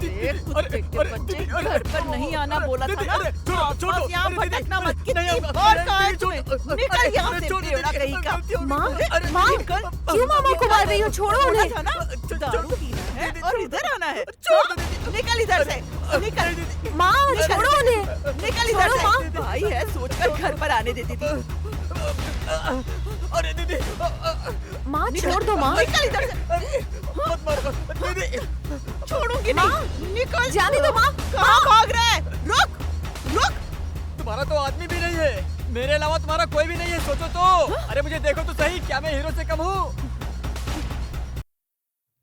कुत्ते के बच्चे, घर पर नहीं आना बोला था ना। बस यहाँ भटकना मत। कितनी बार कहा है तुम्हें, निकल यहाँ से बेवड़ा कहीं का। माँ, क्यों मामा को मार रही हो? छोड़ो उन्हें। था ना, दारू पीना है और इधर आना है। निकल इधर से, निकल। माँ छोड़ो उन्हें। निकल इधर से। भाई है सोचकर घर पर आने देती थी। अरे दीदी, माँ छोड़ दो माँ। निकल इधर से। मत मारो दीदी। छोड़ूंगी नहीं। निकल। जाने दो माँ। कहाँ भाग रहा है? रुक, रुक। तुम्हारा तो आदमी भी नहीं है, मेरे अलावा तुम्हारा कोई भी नहीं है, सोचो तो। अरे मुझे देखो तो सही, क्या मैं हीरो से कम हूँ?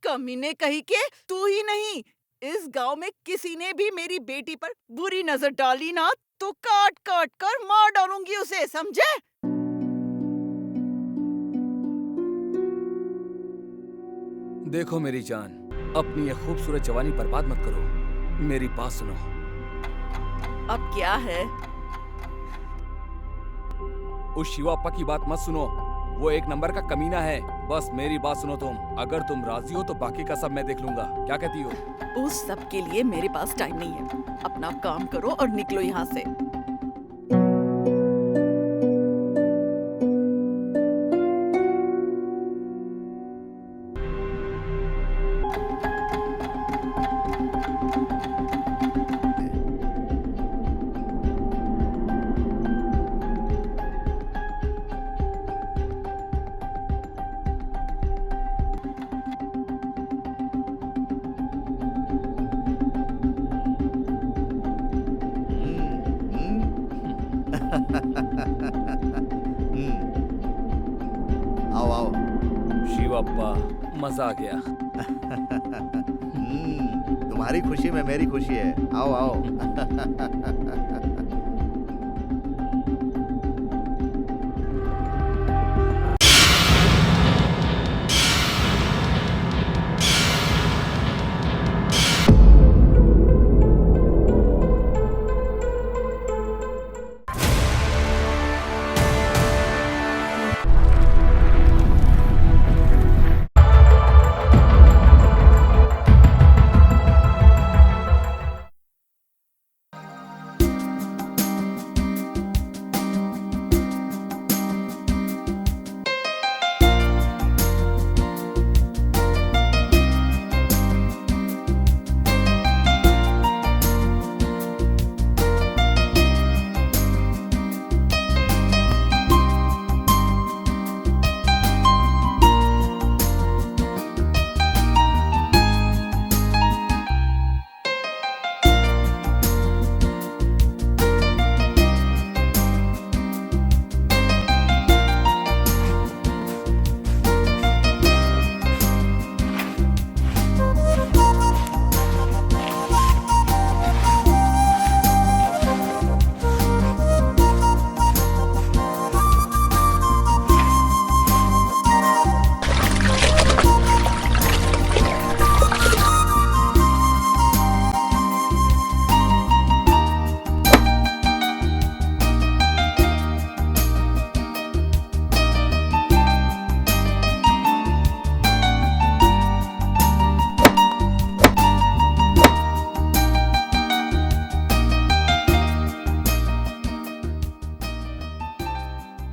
कमीने कहीं के, तू ही नहीं, इस गांव में किसी ने भी मेरी बेटी पर बुरी नजर डाली ना तो काट काट कर मार डालूंगी उसे, समझे? देखो मेरी जान, अपनी ये खूबसूरत जवानी बर्बाद मत करो, मेरी बात सुनो। अब क्या है? उस शिवाप्पा की बात मत सुनो, वो एक नंबर का कमीना है। बस मेरी बात सुनो तुम। अगर तुम राजी हो तो बाकी का सब मैं देख लूंगा। क्या कहती हो? उस सब के लिए मेरे पास टाइम नहीं है। अपना काम करो और निकलो यहाँ से। आओ आओ। शिवाप्पा, मजा आ गया। तुम्हारी खुशी में मेरी खुशी है। आओ आओ।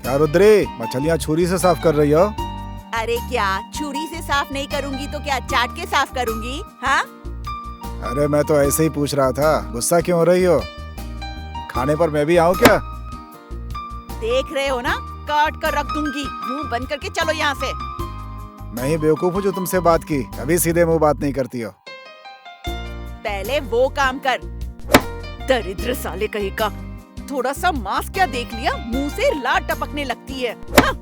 क्या रुद्रे, मछलियाँ छुरी से साफ कर रही हो? अरे क्या छुरी से साफ नहीं करूंगी तो क्या चाट के साफ करूंगी? हाँ? अरे मैं तो ऐसे ही पूछ रहा था, गुस्सा क्यों हो रही हो? खाने पर मैं भी आऊँ क्या? देख रहे हो ना, काट कर रख दूंगी। मुंह बंद करके चलो यहाँ से। मैं ही बेवकूफ हूँ जो तुमसे बात की, कभी सीधे मुंह बात नहीं करती हो। पहले वो काम कर। दरिद्र साले कहीं का, थोड़ा सा मांस क्या देख लिया, मुंह से लार टपकने लगती है। हाँ?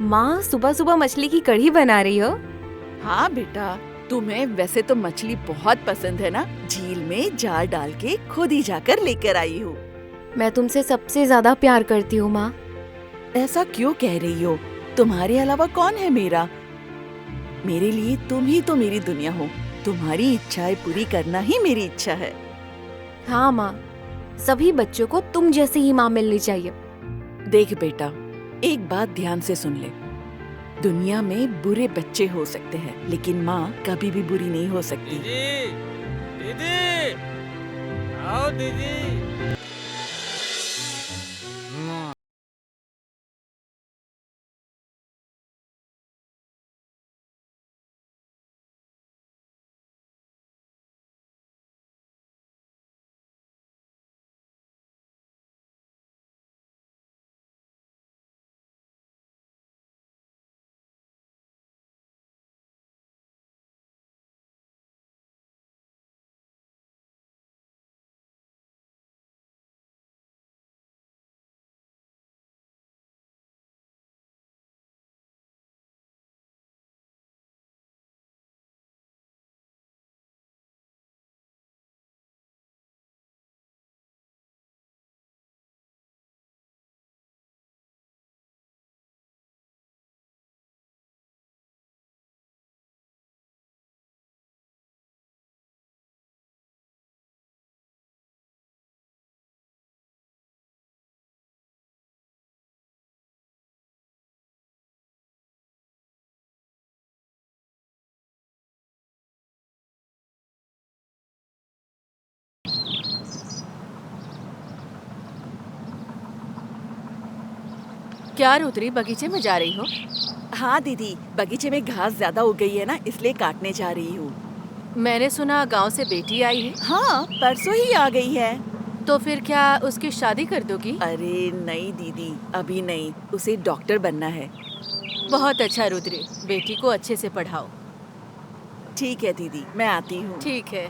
माँ, सुबह सुबह मछली की कढ़ी बना रही हो? हाँ बेटा, तुम्हें वैसे तो मछली बहुत पसंद है ना, झील में जाल डाल के खुद ही जाकर लेकर आई हूँ। मैं तुमसे सबसे ज्यादा प्यार करती हूँ माँ। ऐसा क्यों कह रही हो? तुम्हारे अलावा कौन है मेरा? मेरे लिए तुम ही तो मेरी दुनिया हो। तुम्हारी इच्छाएं पूरी करना ही मेरी इच्छा है। हाँ माँ, सभी बच्चों को तुम जैसी ही माँ मिलनी चाहिए। देख बेटा, एक बात ध्यान से सुन ले। दुनिया में बुरे बच्चे हो सकते हैं, लेकिन माँ कभी भी बुरी नहीं हो सकती। दीदी, दीदी, आओ दीदी। क्या रुद्री, बगीचे में जा रही हो? हाँ दीदी, बगीचे में घास ज्यादा उग गई है ना, इसलिए काटने जा रही हूँ। मैंने सुना गांव से बेटी आई है। हाँ, परसों ही आ गई है। तो फिर क्या उसकी शादी कर दोगी? अरे नहीं दीदी, अभी नहीं। उसे डॉक्टर बनना है। बहुत अच्छा रुद्री, बेटी को अच्छे से पढ़ाओ। ठीक है दीदी, मैं आती हूँ। ठीक है।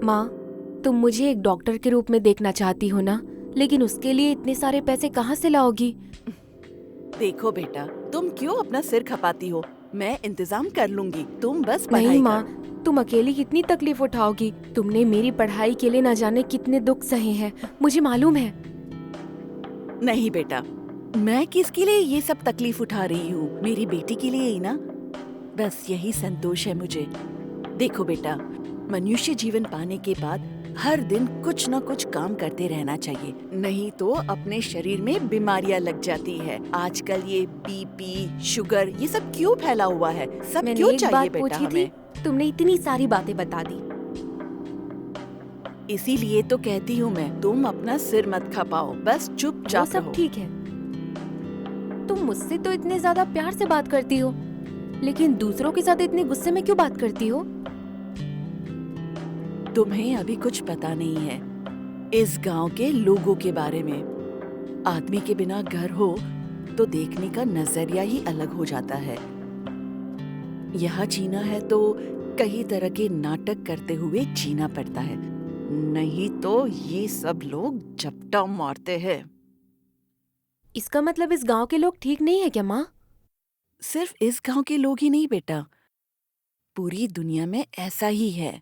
माँ, तुम मुझे एक डॉक्टर के रूप में देखना चाहती हो ना, लेकिन उसके लिए इतने सारे पैसे कहाँ से लाओगी? देखो बेटा, तुम क्यों अपना सिर खपाती हो? मैं इंतजाम कर लूंगी, तुम बस पढ़ाई नहीं कर। माँ, तुम अकेली कितनी तकलीफ उठाओगी? तुमने मेरी पढ़ाई के लिए न जाने कितने दुख सहे हैं, मुझे मालूम है। नहीं बेटा, मैं किसके लिए ये सब तकलीफ उठा रही हूँ? मेरी बेटी के लिए ही ना। बस यही संतोष है मुझे। देखो बेटा, मनुष्य जीवन पाने के बाद हर दिन कुछ न कुछ काम करते रहना चाहिए, नहीं तो अपने शरीर में बीमारियां लग जाती है। आजकल ये बीपी, शुगर, ये सब क्यों फैला हुआ है? सब मैंने क्यों एक चाहिए बात बेटा पूछी हमें? थी, तुमने इतनी सारी बातें बता दी। इसीलिए तो कहती हूँ मैं, तुम अपना सिर मत खपाओ, बस वो चुपचाप सब रहो। ठीक है, तुम मुझसे तो इतने ज्यादा प्यार से बात करती हो, लेकिन दूसरों के साथ इतने गुस्से में क्यों बात करती हो? तुम्हें अभी कुछ पता नहीं है इस गांव के लोगों के बारे में। आदमी के बिना घर हो तो देखने का नजरिया ही अलग हो जाता है। यहाँ जीना है तो कई तरह के नाटक करते हुए जीना पड़ता है, नहीं तो ये सब लोग झपटा मारते हैं। इसका मतलब इस गांव के लोग ठीक नहीं है क्या माँ? सिर्फ इस गांव के लोग ही नहीं बेटा, पूरी दुनिया में ऐसा ही है।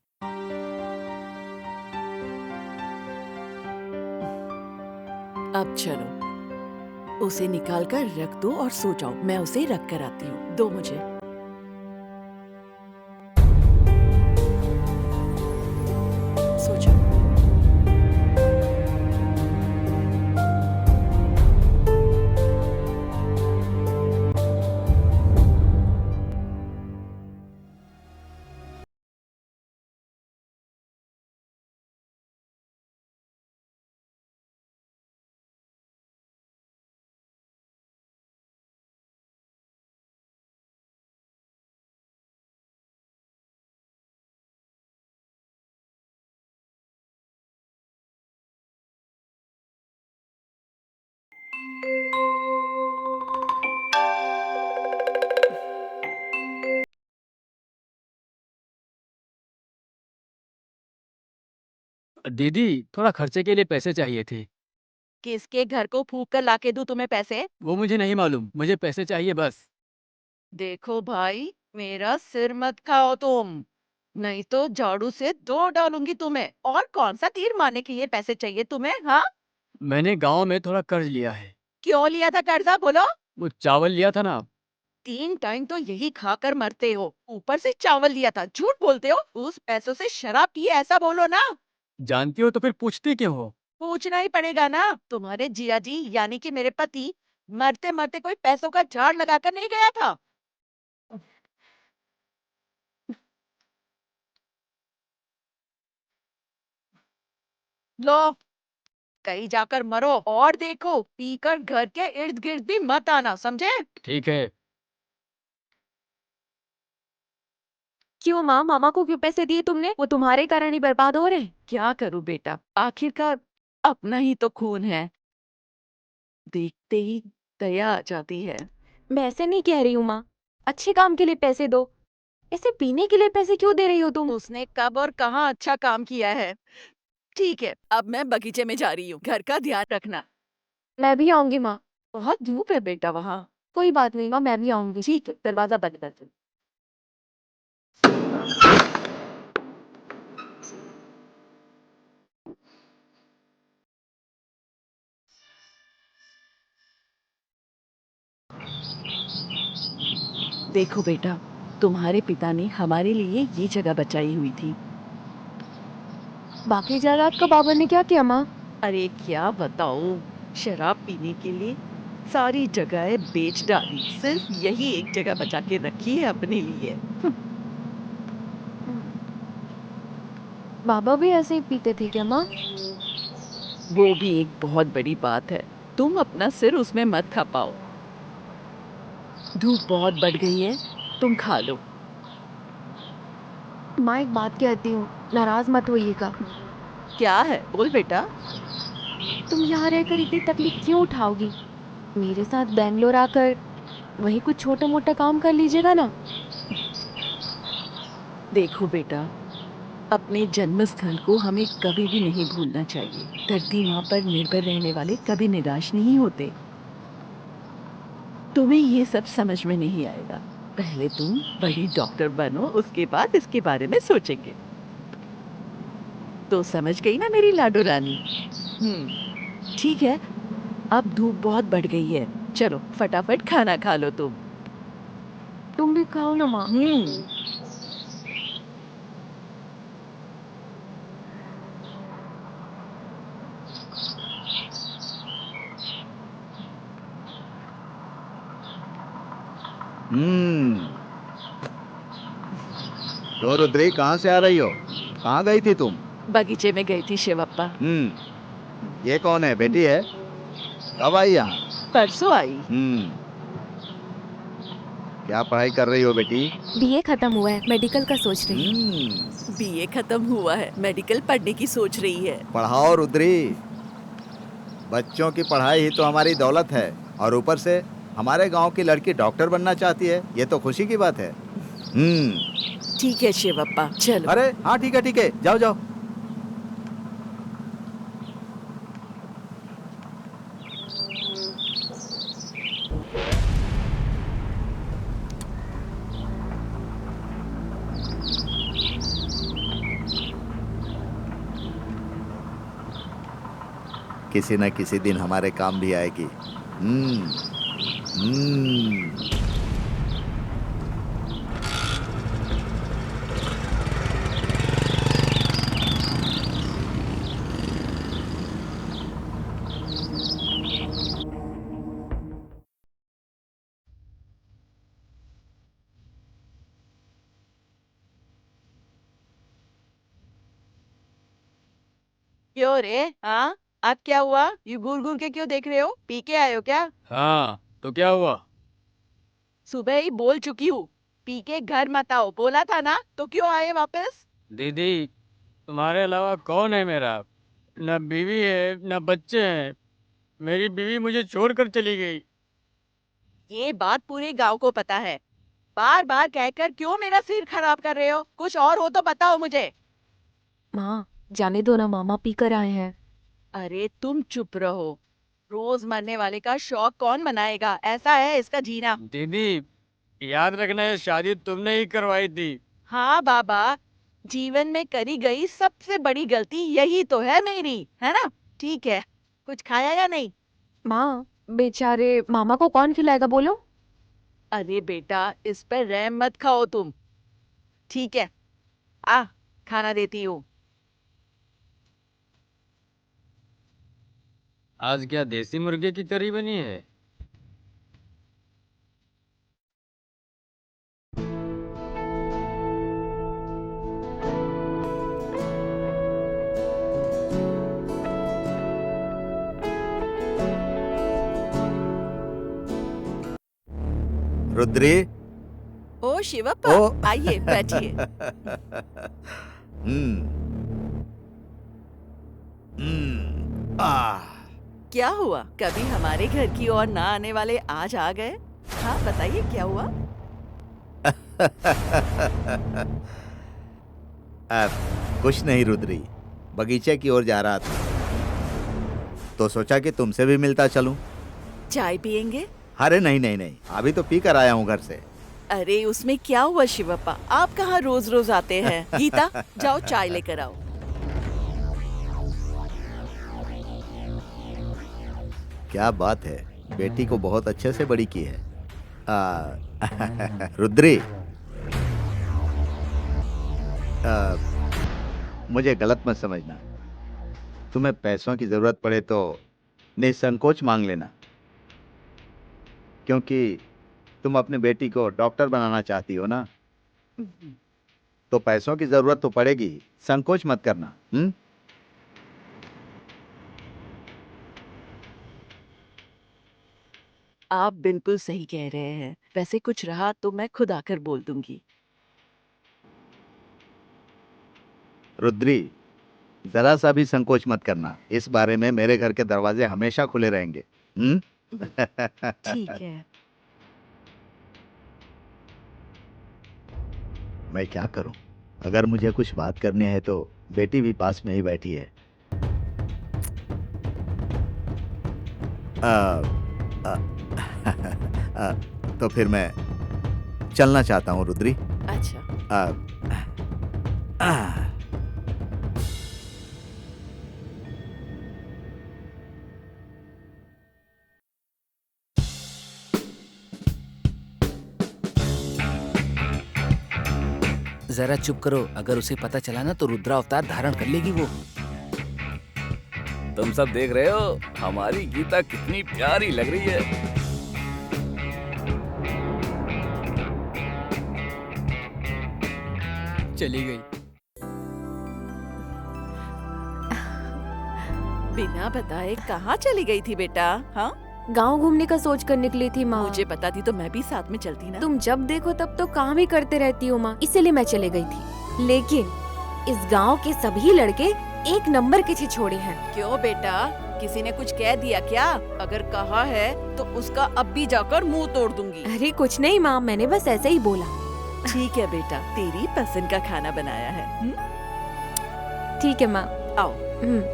अब चलो, उसे निकाल कर रख दो और सो जाओ। मैं उसे रख कर आती हूँ, दो मुझे। सो जाओ। दीदी, थोड़ा खर्चे के लिए पैसे चाहिए थे। किसके घर को फूंक कर लाके दूं तुम्हें पैसे? वो मुझे नहीं मालूम, मुझे पैसे चाहिए बस। देखो भाई, मेरा सिर मत खाओ तुम। नहीं तो झाड़ू से दो डालूंगी तुम्हें। और कौन सा तीर मारने के लिए पैसे चाहिए तुम्हें? हाँ, मैंने गांव में थोड़ा कर्ज लिया है। क्यों लिया था कर्जा, बोलो। वो चावल लिया था ना। 3 टाइम तो यही खाकर मरते हो, ऊपर से चावल लिया था, झूठ बोलते हो। उस पैसों से शराब पिए, ऐसा बोलो ना। जानती हो तो फिर पूछती क्यों हो? पूछना ही पड़ेगा ना। तुम्हारे जिया जी यानी कि मेरे पति मरते मरते कोई पैसों का झाड़ लगाकर नहीं गया था। लो, कहीं जाकर मरो। और देखो, पीकर घर के इर्द गिर्द भी मत आना, समझे? ठीक है। क्यों माँ, मामा को क्यों पैसे दिए तुमने? वो तुम्हारे कारण ही बर्बाद हो रहे हैं। क्या करूं बेटा, आखिरकार अपना ही तो खून है। देखते ही दया आ जाती है। मैं ऐसे नहीं कह रही हूँ माँ, अच्छे काम के लिए पैसे दो। ऐसे पीने के लिए पैसे क्यों दे रही हो तुम? उसने कब और कहाँ अच्छा काम किया है। ठीक है, अब मैं बगीचे में जा रही हूँ, घर का ध्यान रखना। मैं भी आऊंगी माँ। बहुत धूप है बेटा वहाँ। कोई बात नहीं माँ, मैं भी आऊंगी। ठीक है, दरवाजा बंद कर दो। देखो बेटा, तुम्हारे पिता ने हमारे लिए ये जगह बचाई हुई थी। बाकी जायदाद का बाबा ने क्या किया माँ? अरे क्या बताऊं, शराब पीने के लिए सारी जगह बेच डाली, सिर्फ यही एक जगह बचा के रखी है अपने लिए। बाबा भी ऐसे ही पीते थे क्या माँ? वो भी एक बहुत बड़ी बात है, तुम अपना सिर उसमें मत खपाओ। धूप बहुत बढ़ गई है, तुम खा लो। माँ एक बात कहती हूँ, नाराज मत होइएगा। क्या है, बोल बेटा। तुम यहाँ रहकर इतनी तकलीफ क्यों उठाओगी? मेरे साथ बैंगलोर आकर वही कुछ छोटा मोटा काम कर लीजिएगा ना। देखो बेटा, अपने जन्म स्थल को हमें कभी भी नहीं भूलना चाहिए। धरती माँ पर निर्भर रहने वाले कभी निराश नहीं होते। तुम्हें ये सब समझ में नहीं आएगा। पहले तुम बड़ी डॉक्टर बनो, उसके बाद इसके बारे में सोचेंगे। तो समझ गई ना मेरी लाडो रानी? ठीक है, अब धूप बहुत बढ़ गई है, चलो फटाफट खाना खा लो तुम। तुम भी खाओ ना माँ। हम्म। तो रुद्री कहाँ से आ रही हो? कहाँ गई थी तुम? बगीचे में गई थी शिवप्पा। ये कौन है, बेटी है? कब आई यहाँ? परसों आई। क्या पढ़ाई कर रही हो बेटी? बीए खत्म हुआ है, मेडिकल का सोच रही हूँ। बीए खत्म हुआ है, मेडिकल पढ़ने की सोच रही है। पढ़ाओ रुद्री, बच्चों की पढ़ाई ही तो हमारी दौलत है। और ऊपर से हमारे गांव की लड़की डॉक्टर बनना चाहती है, ये तो खुशी की बात है। ठीक है शिवप्पा, चलो। अरे हाँ ठीक है, जाओ जाओ। किसी न किसी दिन हमारे काम भी आएगी। क्यों रे? हाँ, अब क्या हुआ? यू घूर घूर के क्यों देख रहे हो? पी के आए हो क्या? हाँ, तो क्या हुआ? सुबह ही बोल चुकी हूँ, पी के घर मत आओ, बोला था ना, तो क्यों आए वापस? दीदी, तुम्हारे अलावा कौन है मेरा? न बीवी है न बच्चे हैं। मेरी बीवी मुझे छोड़कर चली गई। ये बात पूरे गांव को पता है। बार बार कहकर क्यों मेरा सिर खराब कर रहे हो? कुछ और हो तो बताओ मुझे। माँ जाने दो ना, मामा पी कर आए हैं। अरे तुम चुप रहो। रोज मरने वाले का शौक कौन मनाएगा? ऐसा है इसका जीना। दीदी, याद रखना ये शादी तुमने ही करवाई थी। हाँ बाबा, जीवन में करी गई सबसे बड़ी गलती यही तो है मेरी, है ना? ठीक है, कुछ खाया या नहीं? माँ, बेचारे मामा को कौन खिलाएगा बोलो? अरे बेटा, इस पर रहम मत खाओ तुम। ठीक है, आ खाना देती हूँ। आज क्या देसी मुर्गे की करी बनी है? रुद्री। ओ शिवप्पा, ओ। आइए बैठिए। हम्म। आह। क्या हुआ? कभी हमारे घर की ओर ना आने वाले आज आ गए? हाँ बताइए क्या हुआ? अब कुछ नहीं रुद्री, बगीचे की ओर जा रहा था तो सोचा कि तुमसे भी मिलता चलूं। चाय पियेंगे? अरे नहीं नहीं नहीं, अभी तो पी कर आया हूँ घर से। अरे उसमें क्या हुआ शिवप्पा, आप कहाँ रोज रोज आते हैं? गीता, जाओ चाय लेकर आओ। क्या बात है, बेटी को बहुत अच्छे से बड़ी की है। रुद्री, मुझे गलत मत समझना। तुम्हें पैसों की जरूरत पड़े तो निसंकोच मांग लेना, क्योंकि तुम अपनी बेटी को डॉक्टर बनाना चाहती हो ना, तो पैसों की जरूरत तो पड़ेगी, संकोच मत करना। आप बिल्कुल सही कह रहे हैं। वैसे कुछ रहा तो मैं खुद आकर बोल दूंगी। रुद्री, जरा सा भी संकोच मत करना, इस बारे में मेरे घर के दरवाजे हमेशा खुले रहेंगे। ठीक है। मैं क्या करूं? अगर मुझे कुछ बात करनी है तो बेटी भी पास में ही बैठी है। तो फिर मैं चलना चाहता हूं रुद्री। अच्छा। जरा चुप करो, अगर उसे पता चला ना तो रुद्रा अवतार धारण कर लेगी वो। तुम सब देख रहे हो हमारी गीता कितनी प्यारी लग रही है। चली गई। बिना बताए कहाँ चली गई थी बेटा? हाँ, गांव घूमने का सोच कर निकली थी माँ। मुझे पता थी तो मैं भी साथ में चलती ना। तुम जब देखो तब तो काम ही करते रहती हो माँ, इसीलिए मैं चले गई थी। लेकिन इस गांव के सभी लड़के एक नंबर के छिछोड़े हैं। क्यों बेटा, किसी ने कुछ कह दिया क्या? अगर कहा है तो उसका अब भी जाकर मुंह तोड़ दूंगी। अरे कुछ नहीं माँ, मैंने बस ऐसे ही बोला। ठीक है बेटा, तेरी पसंद का खाना बनाया है। ठीक है माँ। आओ,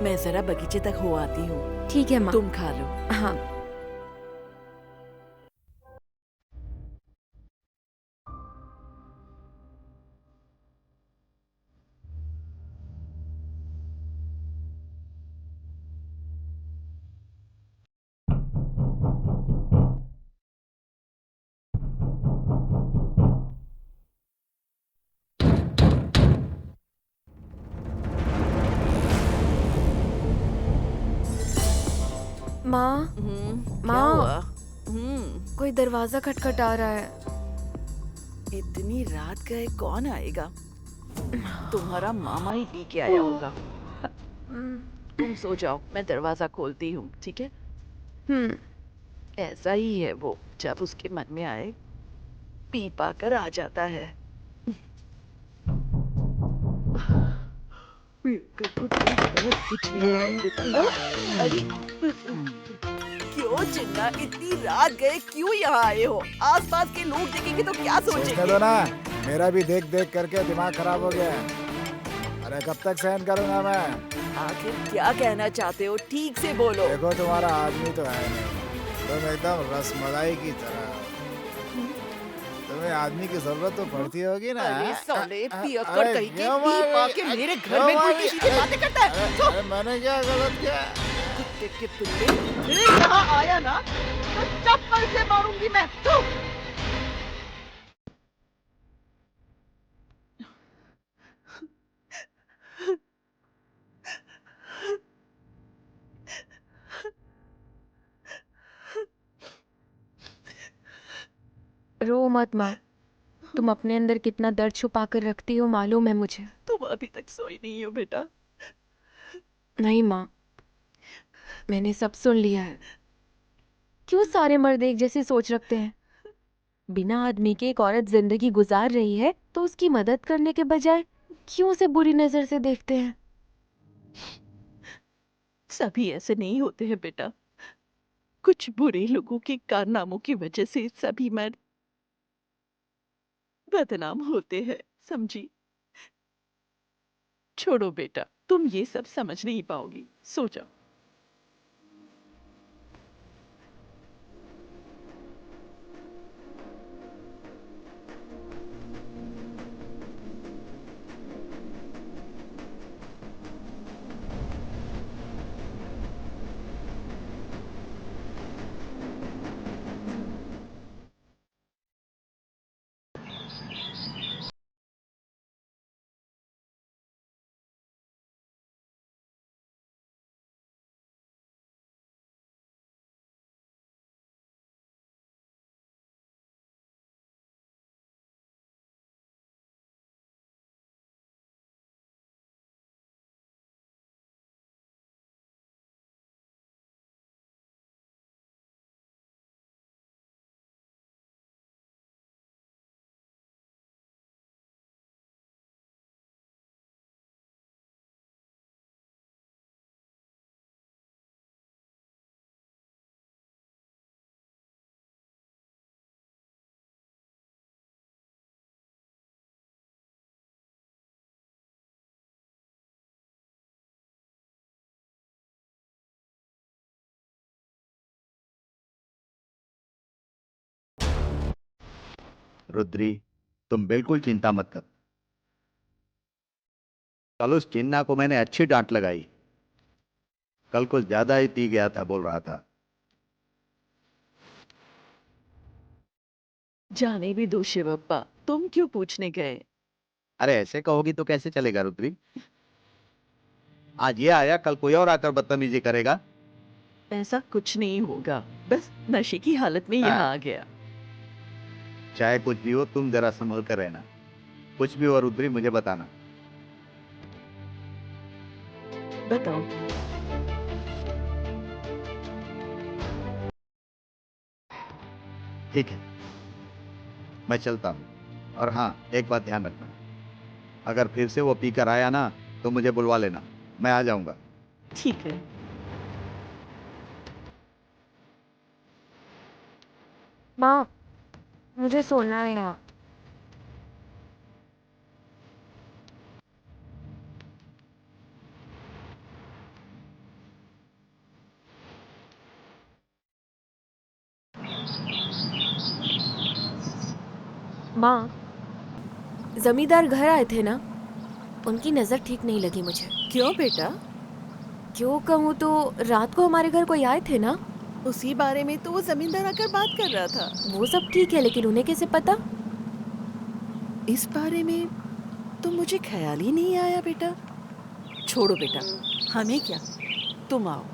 मैं जरा बगीचे तक हो आती हूँ। ठीक है माँ। तुम खा लो। हाँ। माँ, क्या माँ। हुआ? कोई दरवाजा खटखटा रहा है। इतनी रात गए कौन आएगा? तुम्हारा मामा ही पी के आया होगा। तुम सो जाओ, मैं दरवाजा खोलती हूँ, ठीक है? ऐसा ही है वो, जब उसके मन में आए पी पा कर आ जाता है। अरे क्यों चिन्ना, इतनी रात गए क्यों यहाँ आए हो? आसपास के लोग देखेंगे तो क्या सोचने सोचेंगे? दो ना, मेरा भी देख देख करके दिमाग खराब हो गया है। अरे कब तक सहन करूंगा मैं? आखिर क्या कहना चाहते हो? ठीक से बोलो। देखो तुम्हारा आदमी तो है नहीं, तुम एकदम रसमलाई की तरह। तुम तुम्हें आदमी की जरूरत तो पड़ती होगी ना। अरे साले पियक्कड़ अरे कहीं के क्यों पी मार पा रही- के मेरे घर क्यों में मार उल्टी रही- सीधी बातें करता है। चुप! अरे मैंने क्या गलत किया? कुत्ते के पिल्ले फिर यहाँ आया ना तो चप्पल से मारूंगी मैं। चुप! रो मत माँ। तुम अपने अंदर कितना दर्द छुपा कर रखती हो मालूम है मुझे। तुम अभी तक सोई नहीं हो बेटा। नहीं माँ, मैंने सब सुन लिया है। क्यों सारे मर्द एक जैसी सोच रखते हैं? बिना आदमी के एक औरत जिंदगी गुजार रही है तो उसकी मदद करने के बजाय क्यों उसे बुरी नजर से देखते हैं? सभी ऐसे नहीं होते हैं बेटा। कुछ बुरे लोगों के कारनामों की वजह से सभी मर्द बदनाम होते हैं, समझी? छोड़ो बेटा, तुम ये सब समझ नहीं पाओगी। सो जाओ। रुद्री, तुम बिल्कुल चिंता मत कर। कल उस चिन्ना को मैंने अच्छी डांट लगाई। कल कुछ ज्यादा ही पी गया था, बोल रहा था। जाने भी दो शिवप्पा, तुम क्यों पूछने गए? अरे ऐसे कहोगी तो कैसे चलेगा रुद्री? आज ये आया, कल कोई और आकर बदतमीजी करेगा। ऐसा कुछ नहीं होगा, बस नशे की हालत में यहाँ आ गया। चाहे कुछ भी हो, तुम जरा संभल कर रहना। कुछ भी हो रुद्री, मुझे बताना। बताओ। ठीक है, मैं चलता हूँ। और हाँ, एक बात ध्यान रखना, अगर फिर से वो पीकर आया ना तो मुझे बुलवा लेना, मैं आ जाऊंगा। ठीक है। माँ, मुझे सोना है यहाँ। माँ, जमींदार घर आए थे ना? उनकी नजर ठीक नहीं लगी मुझे। क्यों बेटा? क्यों कहूँ तो रात को हमारे घर कोई आए थे ना? उसी बारे में तो वो जमींदार आकर बात कर रहा था। वो सब ठीक है लेकिन उन्हें कैसे पता? इस बारे में तो मुझे ख्याल ही नहीं आया बेटा। छोड़ो बेटा, हमें क्या, तुम आओ।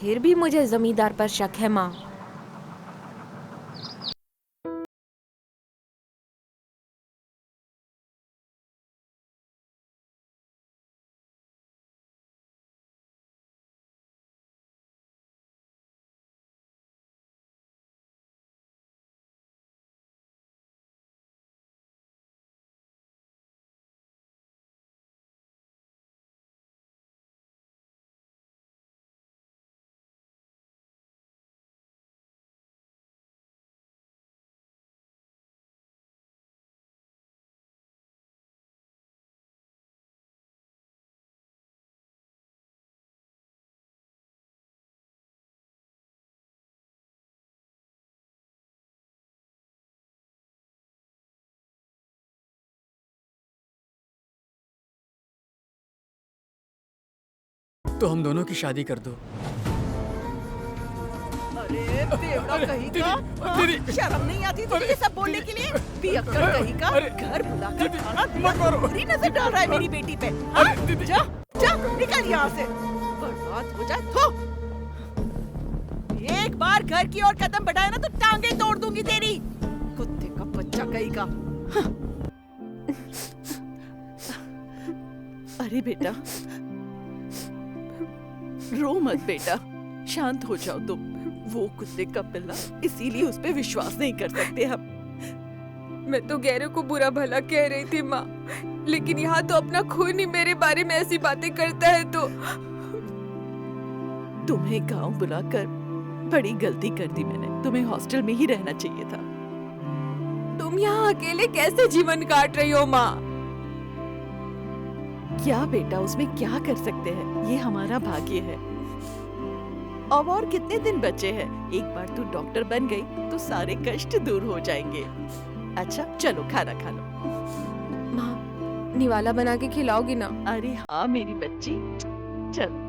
फिर भी मुझे जमींदार पर शक है माँ। अब तो हम दोनों की शादी कर दो। अरे बेवड़ा कहीं का, हाँ? दीदी। शर्म नहीं आती तुझे ये सब बोलने के लिए? पियक्कड़ कहीं का, अरे, घर बुलाकर दीदी, खाना मत दिया, मारो। बुरी नजर डाल रहा है मेरी बेटी पे, हाँ? अरे, दीदी। जा जा निकल यहाँ से, बर्बाद हो जा। थो एक बार घर की ओर कदम बढ़ाया ना तो टांगे तोड़ दूंगी तेरी, कुत्ते का बच्चा कहीं का। हाँ। अरे बेटा, रो मत बेटा, शांत हो जाओ तुम। वो कुत्ते का पिल्ला, इसीलिए उस पे विश्वास नहीं कर सकते हम। मैं तो गैरों को बुरा भला कह रही थी माँ, लेकिन यहाँ तो अपना खून ही मेरे बारे में ऐसी बातें करता है तो। तुम्हें गांव बुलाकर बड़ी गलती कर दी मैंने, तुम्हें हॉस्टल में ही रहना चाहिए था। तुम यहाँ अकेले कैसे जीवन काट रही हो माँ? क्या बेटा, उसमें क्या कर सकते हैं, ये हमारा भाग्य है। अब और कितने दिन बचे हैं? एक बार तू डॉक्टर बन गई तो सारे कष्ट दूर हो जाएंगे। अच्छा चलो खाना खा लो। माँ, निवाला बना के खिलाओगी ना? अरे हाँ मेरी बच्ची, चलो।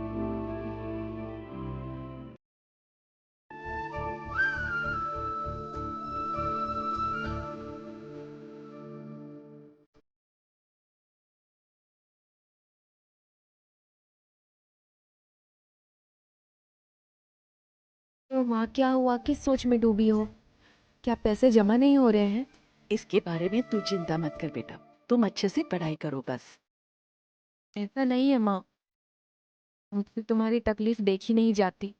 तो माँ क्या हुआ, किस सोच में डूबी हो? क्या पैसे जमा नहीं हो रहे हैं? इसके बारे में तू चिंता मत कर बेटा, तुम अच्छे से पढ़ाई करो बस। ऐसा नहीं है माँ, मुझसे तुम्हारी तकलीफ देखी नहीं जाती।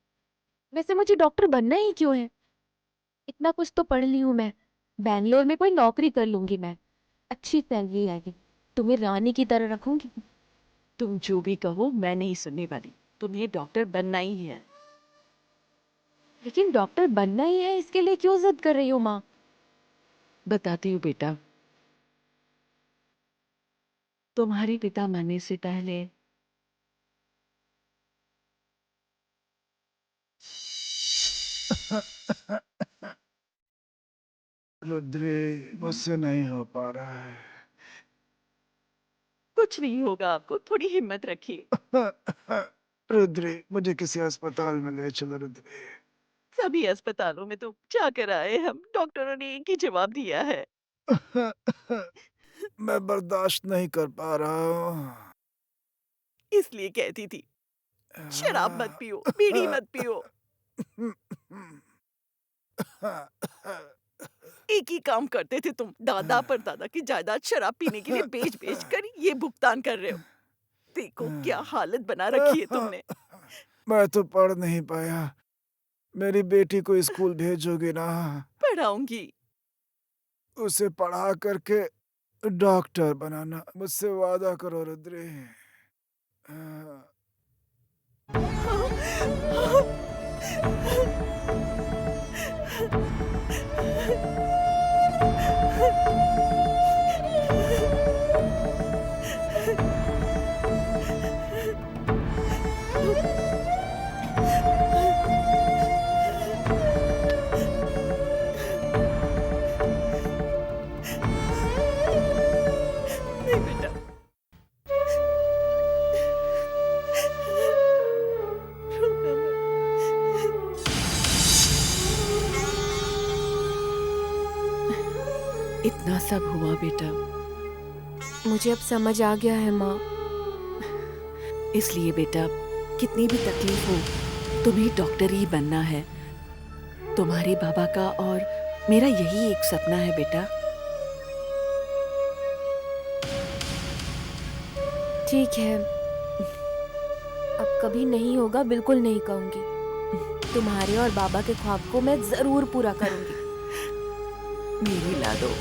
वैसे मुझे डॉक्टर बनना ही क्यों है? इतना कुछ तो पढ़ ली हूँ मैं, बैंगलोर में कोई नौकरी कर लूंगी मैं, अच्छी सैलरी आएगी, तुम्हें रानी की तरह रखूंगी। तुम जो भी कहो मैं नहीं सुनने वाली, तुम्हें डॉक्टर बनना ही है। लेकिन डॉक्टर बनना ही है, इसके लिए क्यों जिद कर रही हो माँ? बताती हूँ बेटा, तुम्हारे पिता मरने से पहले रुद्री, मुझसे नहीं हो पा रहा है। कुछ नहीं होगा आपको, थोड़ी हिम्मत रखिए। रुद्री, मुझे किसी अस्पताल में ले चलो रुद्री। सभी अस्पतालों में तो जाकर आए हम, डॉक्टरों ने एक ही जवाब दिया है। मैं बर्दाश्त नहीं कर पा रहा हूँ। इसलिए कहती थी शराब मत पियो, बीड़ी मत पियो। एक ही काम करते थे तुम, दादा पर दादा की जायदाद शराब पीने के लिए बेच बेच कर ये भुगतान कर रहे हो। देखो क्या हालत बना रखी है तुमने। मैं तो पढ़ नहीं पाया, मेरी बेटी को स्कूल भेजोगे ना? पढ़ाऊंगी, उसे पढ़ा करके डॉक्टर बनाना, मुझसे वादा करो रुद्री। नहीं बेटा, रोना मत। इतना सब हुआ बेटा, मुझे अब समझ आ गया है माँ। इसलिए बेटा कितनी भी तकलीफ हो तुम्हें डॉक्टर ही बनना है। तुम्हारे बाबा का और मेरा यही एक सपना है बेटा। ठीक है, अब कभी नहीं होगा, बिल्कुल नहीं कहूंगी। तुम्हारे और बाबा के ख्वाब को मैं जरूर पूरा करूंगी। मेरी लाडो,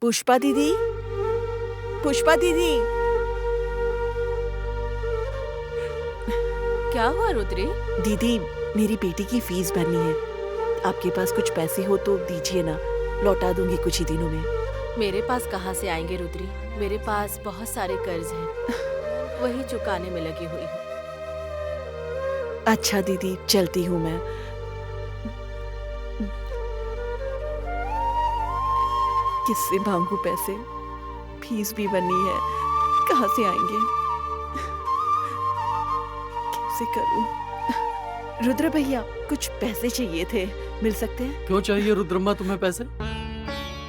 पुष्पा दीदी, पुष्पा दीदी। क्या हुआ रुद्री? दीदी मेरी बेटी की फीस भरनी है, आपके पास कुछ पैसे हो तो दीजिए ना, लौटा दूंगी कुछ ही दिनों में। मेरे पास कहाँ से आएंगे रुद्री, मेरे पास बहुत सारे कर्ज हैं, वही चुकाने में लगी हुई हूँ। अच्छा दीदी चलती हूँ मैं। किससे मांगू पैसे? फीस भी बननी है, कहाँ से आएंगे? कैसे करूं? रुद्र भैया, कुछ पैसे चाहिए थे, मिल सकते हैं? क्यों चाहिए रुद्रम्मा तुम्हें पैसे?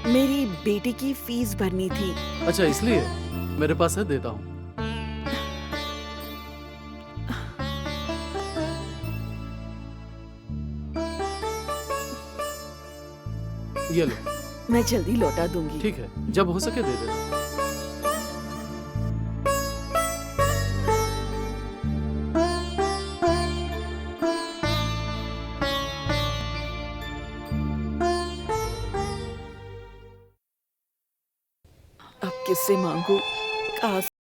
मेरी बेटी की फीस भरनी थी। अच्छा, इसलिए? मेरे पास है, देता हूँ। ये लो। मैं जल्दी लौटा दूंगी। ठीक है, जब हो सके दे देना। अब किससे मांगू? कहाँ से?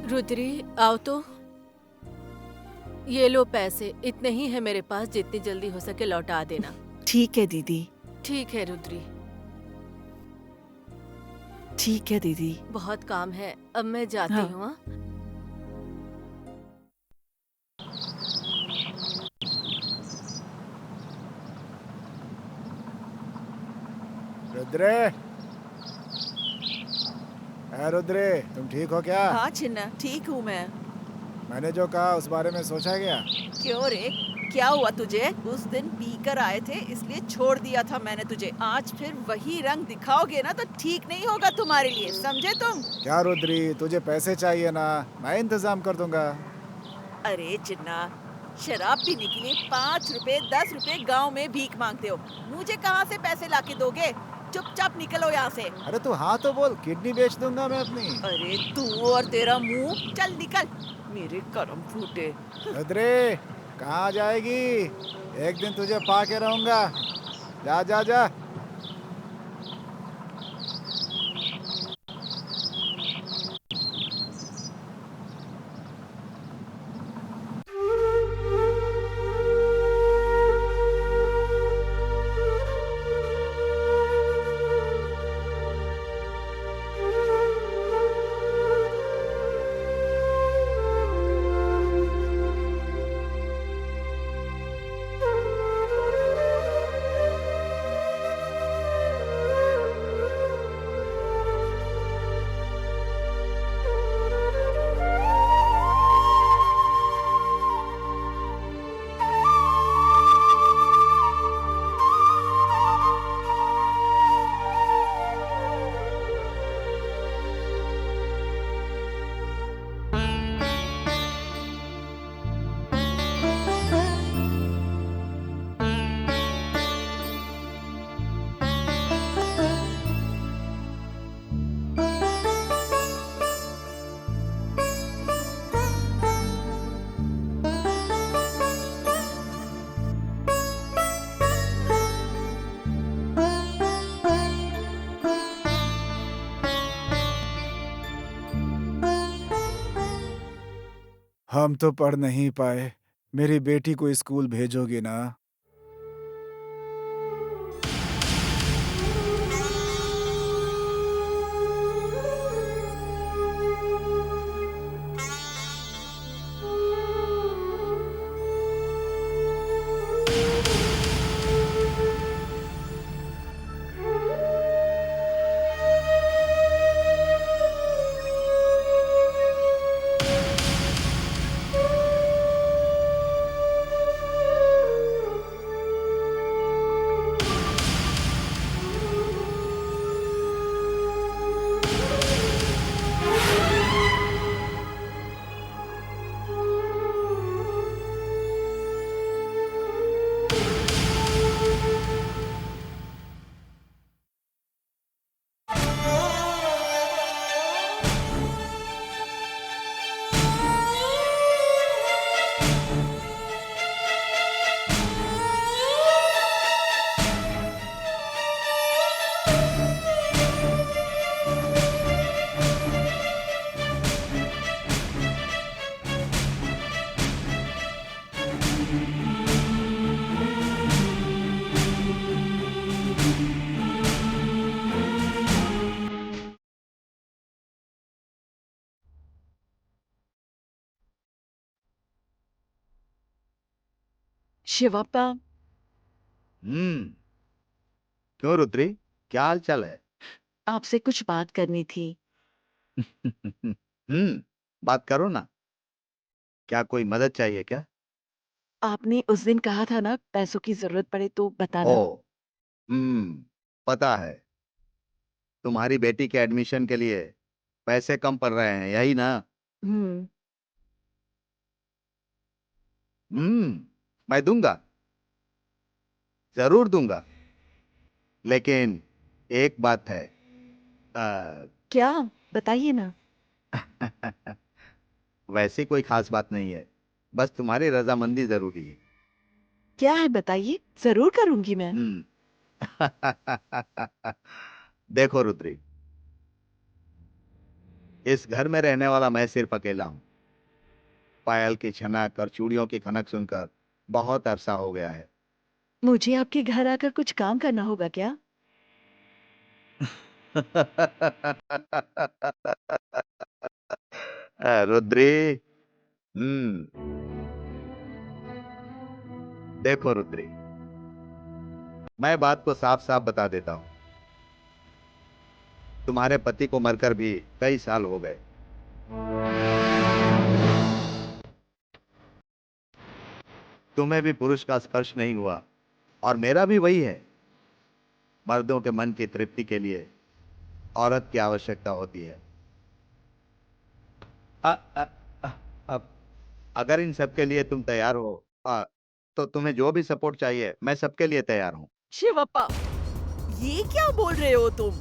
रुद्री, आओ तो। ये लो पैसे, इतने ही है मेरे पास, जितनी जल्दी हो सके लौटा देना। ठीक है दीदी। ठीक है रुद्री। ठीक है दीदी। बहुत काम है, अब मैं जाती हाँ। हूँ। हाँ? रुद्रे, रुद्रे, तुम ठीक हो क्या? हाँ चिन्ना, ठीक हूँ मैं। मैंने जो कहा उस बारे में सोचा क्या? क्यों रे, क्या हुआ तुझे? उस दिन पीकर आए थे इसलिए छोड़ दिया था मैंने तुझे। आज फिर वही रंग दिखाओगे ना तो ठीक नहीं होगा तुम्हारे लिए, समझे तुम? क्या रुद्री, तुझे पैसे चाहिए ना, मैं इंतजाम कर दूंगा। अरे चिन्ना, शराब पीने के लिए 5 रुपए 10 रुपए गांव में भीख मांगते हो, मुझे कहाँ से पैसे लाके दोगे? चुपचाप निकलो यहाँ से। अरे तू हाँ तो बोल, किडनी बेच दूंगा मैं अपनी। अरे तू और तेरा मुंह, चल निकल, मेरे कर्म फूटे। रुद्रे, कहाँ जाएगी? एक दिन तुझे पाके रहूंगा। जा जा जा। हम तो पढ़ नहीं पाए। मेरी बेटी को स्कूल भेजोगे ना? शिवप्पा, क्यों रुद्री, क्या हाल चाल है? आपसे कुछ बात करनी थी। बात करो ना। क्या कोई मदद चाहिए क्या? आपने उस दिन कहा था ना, पैसों की जरूरत पड़े तो बताना। ओ, पता है। तुम्हारी बेटी के एडमिशन के लिए पैसे कम पड़ रहे हैं, यही ना? हम्म। मैं दूंगा, जरूर दूंगा। लेकिन एक बात है। क्या? बताइए ना। वैसे कोई खास बात नहीं है, बस तुम्हारी रजामंदी जरूरी है। क्या है बताइए, जरूर करूंगी मैं। देखो रुद्री, इस घर में रहने वाला मैं सिर्फ अकेला हूं। पायल की छनक और चूड़ियों की खनक सुनकर बहुत अरसा हो गया है। मुझे आपके घर आकर कुछ काम करना होगा क्या? रुद्री, देखो रुद्री, मैं बात को साफ साफ बता देता हूं। तुम्हारे पति को मरकर भी कई साल हो गए। तुम्हें भी पुरुष का स्पर्श नहीं हुआ, और मेरा भी वही है। मर्दों के मन की तृप्ति के लिए औरत की आवश्यकता होती है। अ, अ, अ, अब अगर इन सब के लिए तुम तैयार हो, तो तुम्हें जो भी सपोर्ट चाहिए, मैं सबके लिए तैयार हूं। शिवप्पा, ये क्या बोल रहे हो तुम?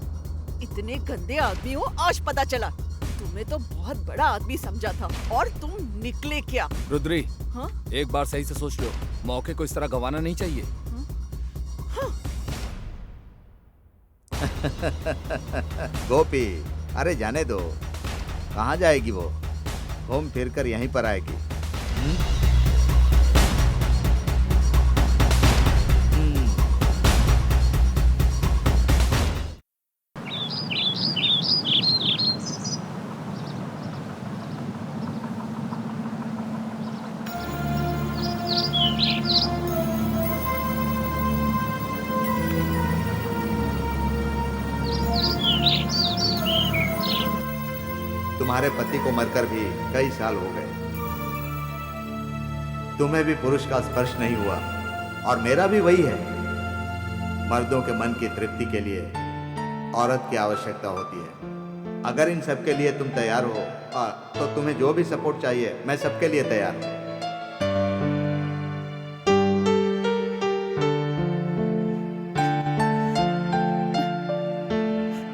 इतने गंदे आदमी हो, आज पता चला। तुम्हें तो बहुत बड़ा आदमी समझा था, और तुम निकले क्या? रुद्री, हाँ? एक बार सही से सोच लो, मौके को इस तरह गंवाना नहीं चाहिए। गोपी, अरे जाने दो, कहाँ जाएगी वो? घूम फिर कर यहीं पर आएगी। तुम्हारे पति को मरकर भी कई साल हो गए। तुम्हें भी पुरुष का स्पर्श नहीं हुआ, और मेरा भी वही है। मर्दों के मन की तृप्ति के लिए औरत की आवश्यकता होती है। अगर इन सब के लिए तुम तैयार हो, तो तुम्हें जो भी सपोर्ट चाहिए, मैं सबके लिए तैयार हूं।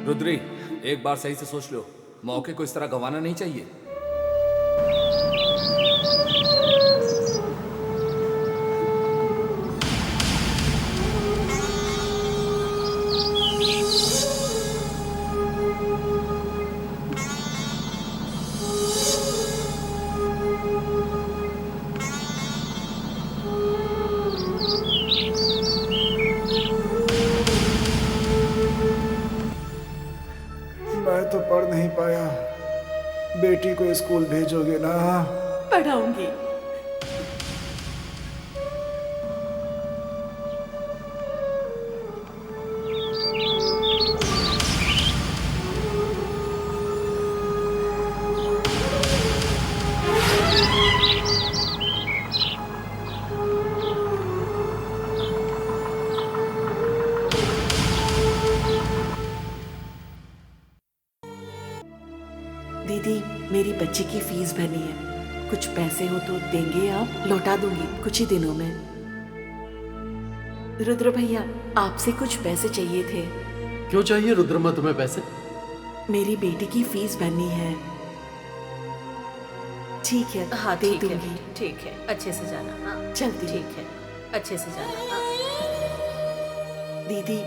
रुद्री, एक बार सही से सोच लो, मौके को इस तरह गंवाना नहीं चाहिए। बेटी को स्कूल भेजोगे ना? पढ़ाऊंगी। दीदी, मेरी बच्ची की फीस भरनी है, कुछ पैसे हो तो देंगे आप? लौटा दूंगी कुछ ही दिनों में। रुद्र भैया, आपसे कुछ पैसे चाहिए थे। क्यों चाहिए रुद्रमा तुम्हें पैसे? मेरी बेटी की फीस भरनी है। ठीक है, हाँ दे ठीक है, दूंगी। ठीक है, अच्छे से जाना। हाँ चलती हूँ। ठीक है, अच्छे से जाना। हाँ। दीदी,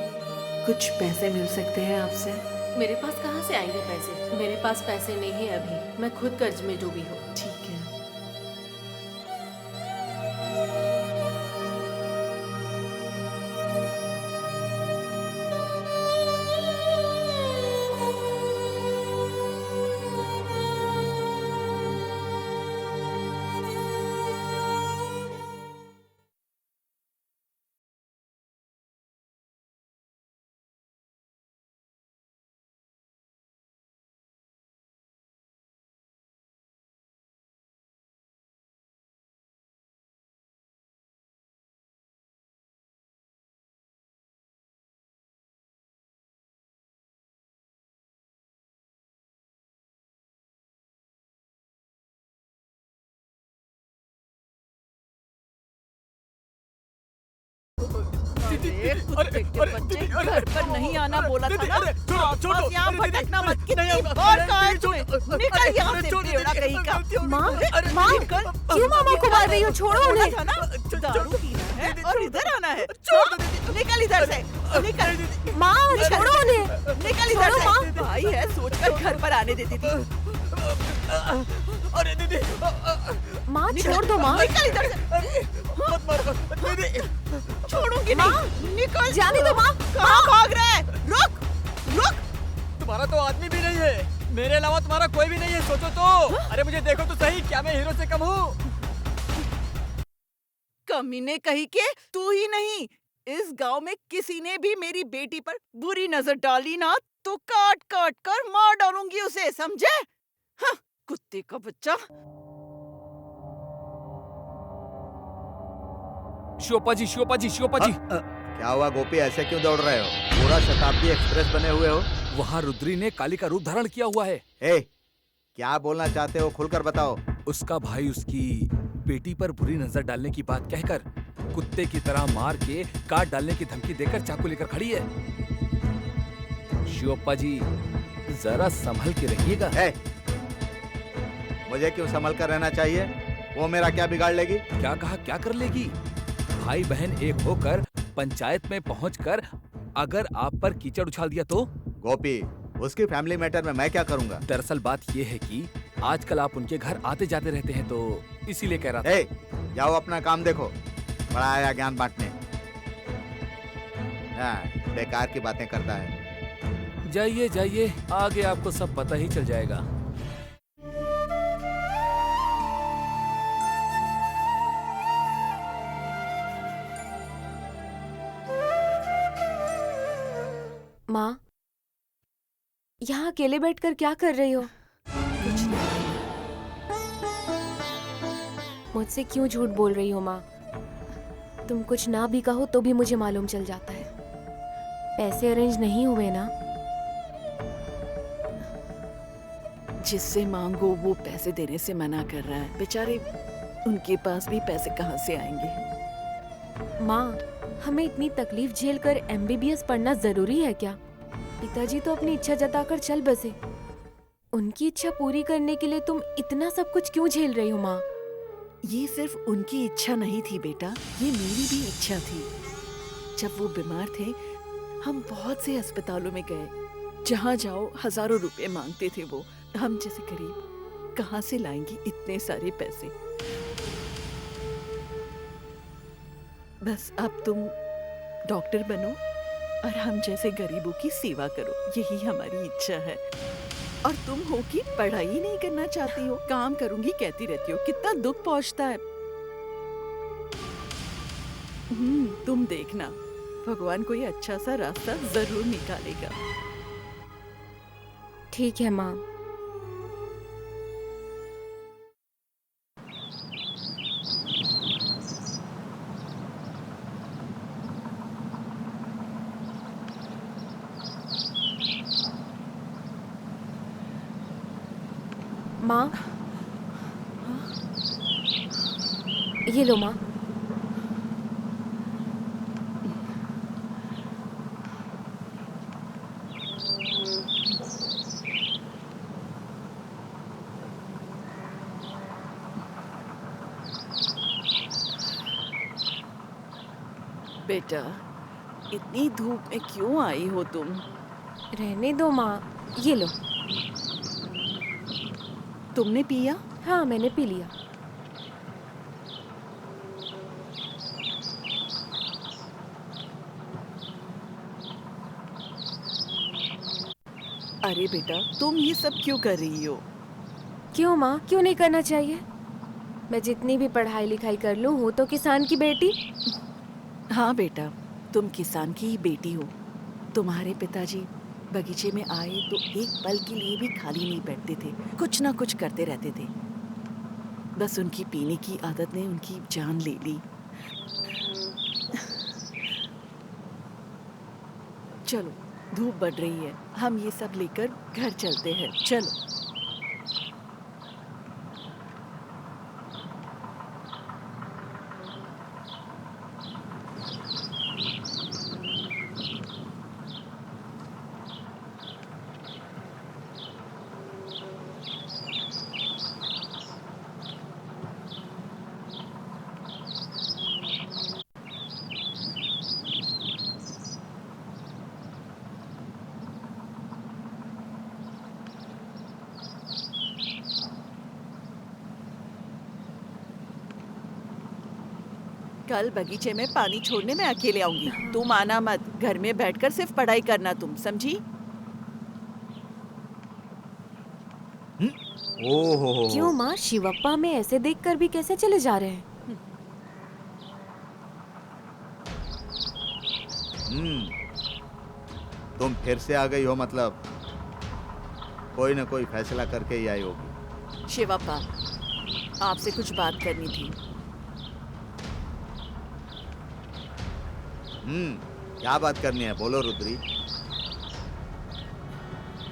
कुछ पैसे मिल सकते हैं आपसे? मेरे पास कहाँ से आएंगे पैसे? मेरे पास पैसे नहीं है अभी, मैं खुद कर्ज में डूबी हूँ। ठीक है। कुत्ते के बच्चे, घर पर नहीं आना बोला था ना? बस यहाँ भटकना मत। कितनी बार कहा है तुम्हें? निकल यहाँ से, बेवड़ा कहीं का। माँ, माँ, क्यों मामा को मार रही हो? छोड़ो उन्हें। था ना, दारू पीना है और इधर आना है। निकल इधर से, निकल। माँ, छोड़ो उन्हें। निकल इधर से। भाई है सोचकर घर पर आने देती थी। अरे दीदी, माँ छोड़ दो। माँ निकल इधर से। मत मारो दीदी, छोड़ूंगी नहीं। निकल, जाने दो। माँ, कहाँ भाग रहा है? रुक, रुक। तुम्हारा तो आदमी भी नहीं है, मेरे अलावा तुम्हारा कोई भी नहीं है, सोचो तो। अरे मुझे देखो तो सही, क्या मैं हीरो से कम हूँ? कमीने कहीं के, तू ही नहीं, इस गांव में किसी ने भी मेरी बेटी पर बुरी नजर डाली ना तो काट काट कर मार डालूंगी उसे, समझे? हाँ, कुत्ते का बच्चा। शिवप्पा जी, शिवप्पा जी, शिवप्पा जी। क्या हुआ गोपी, ऐसे क्यों दौड़ रहे हो? पूरा शताब्दी एक्सप्रेस बने हुए हो। वहाँ रुद्री ने काली का रूप धारण किया हुआ है। ए, क्या बोलना चाहते हो, खुलकर बताओ। उसका भाई उसकी बेटी पर बुरी नजर डालने की बात कहकर कुत्ते की तरह मार के काट डालने की धमकी देकर चाकू लेकर खड़ी है। शिवप्पा जी, जरा संभल के रहिएगा। मुझे क्यों संभल कर रहना चाहिए? वो मेरा क्या बिगाड़ लेगी? क्या कहा, क्या कर लेगी? भाई बहन एक होकर पंचायत में पहुंचकर अगर आप पर कीचड़ उछाल दिया तो? गोपी, उसकी फैमिली मैटर में मैं क्या करूंगा? दरअसल बात ये है कि आजकल आप उनके घर आते जाते रहते हैं तो इसीलिए कह रहा था। जाओ अपना काम देखो, बड़ा आया ज्ञान बांटने। बेकार की बातें करता है। जाइए जाइए, आगे आपको सब पता ही चल जाएगा। माँ, यहाँ अकेले बैठकर क्या कर रही हो? कुछ नहीं। मुझसे क्यों झूठ बोल रही हो माँ? तुम कुछ ना भी कहो तो भी मुझे मालूम चल जाता है। पैसे अरेंज नहीं हुए ना? जिससे मांगो वो पैसे देने से मना कर रहा है। बेचारे, उनके पास भी पैसे कहाँ से आएंगे? माँ, हमें इतनी तकलीफ झेल कर MBBS पढ़ना जरूरी है क्या? पिताजी तो अपनी इच्छा जताकर चल बसे। उनकी इच्छा पूरी करने के लिए तुम इतना सब कुछ क्यों झेल रही हो माँ? ये सिर्फ उनकी इच्छा नहीं थी बेटा, ये मेरी भी इच्छा थी। जब वो बीमार थे, हम बहुत से अस्पतालों में गए। जहाँ जाओ हजारों रुपए मांगते थे वो। हम जैसे गरीब कहाँ से लाएंगे इतने सारे पैसे? बस अब तुम डॉक्टर बनो और हम जैसे गरीबों की सेवा करो, यही हमारी इच्छा है। और तुम हो कि पढ़ाई नहीं करना चाहती हो, काम करूंगी कहती रहती हो, कितना दुख पहुंचता है। तुम देखना, भगवान कोई अच्छा सा रास्ता जरूर निकालेगा। ठीक है माँ। माँ, ये लो माँ। बेटा, इतनी धूप में क्यों आई हो तुम? रहने दो माँ, ये लो। तुमने पिया? हाँ, मैंने पी लिया। अरे बेटा, तुम ये सब क्यों कर रही हो? क्यों माँ, क्यों नहीं करना चाहिए? मैं जितनी भी पढ़ाई लिखाई कर लूँ, हूँ तो किसान की बेटी। हाँ बेटा, तुम किसान की ही बेटी हो। तुम्हारे पिताजी बगीचे में आए तो एक पल के लिए भी खाली नहीं बैठते थे, कुछ ना कुछ करते रहते थे। बस उनकी पीने की आदत ने उनकी जान ले ली। चलो, धूप बढ़ रही है, हम ये सब लेकर घर चलते हैं। चलो। कल बगीचे में पानी छोड़ने में अकेले आऊंगी, तुम आना मत। घर में बैठकर सिर्फ पढ़ाई करना, तुम समझी? ओहो। क्यों माँ, शिवप्पा हमें ऐसे देखकर भी कैसे चले जा रहे हैं? तुम फिर से आ गई हो, मतलब कोई ना कोई फैसला करके ही आई होगी। शिवप्पा, आपसे कुछ बात करनी थी। क्या बात करनी है, बोलो रुद्री।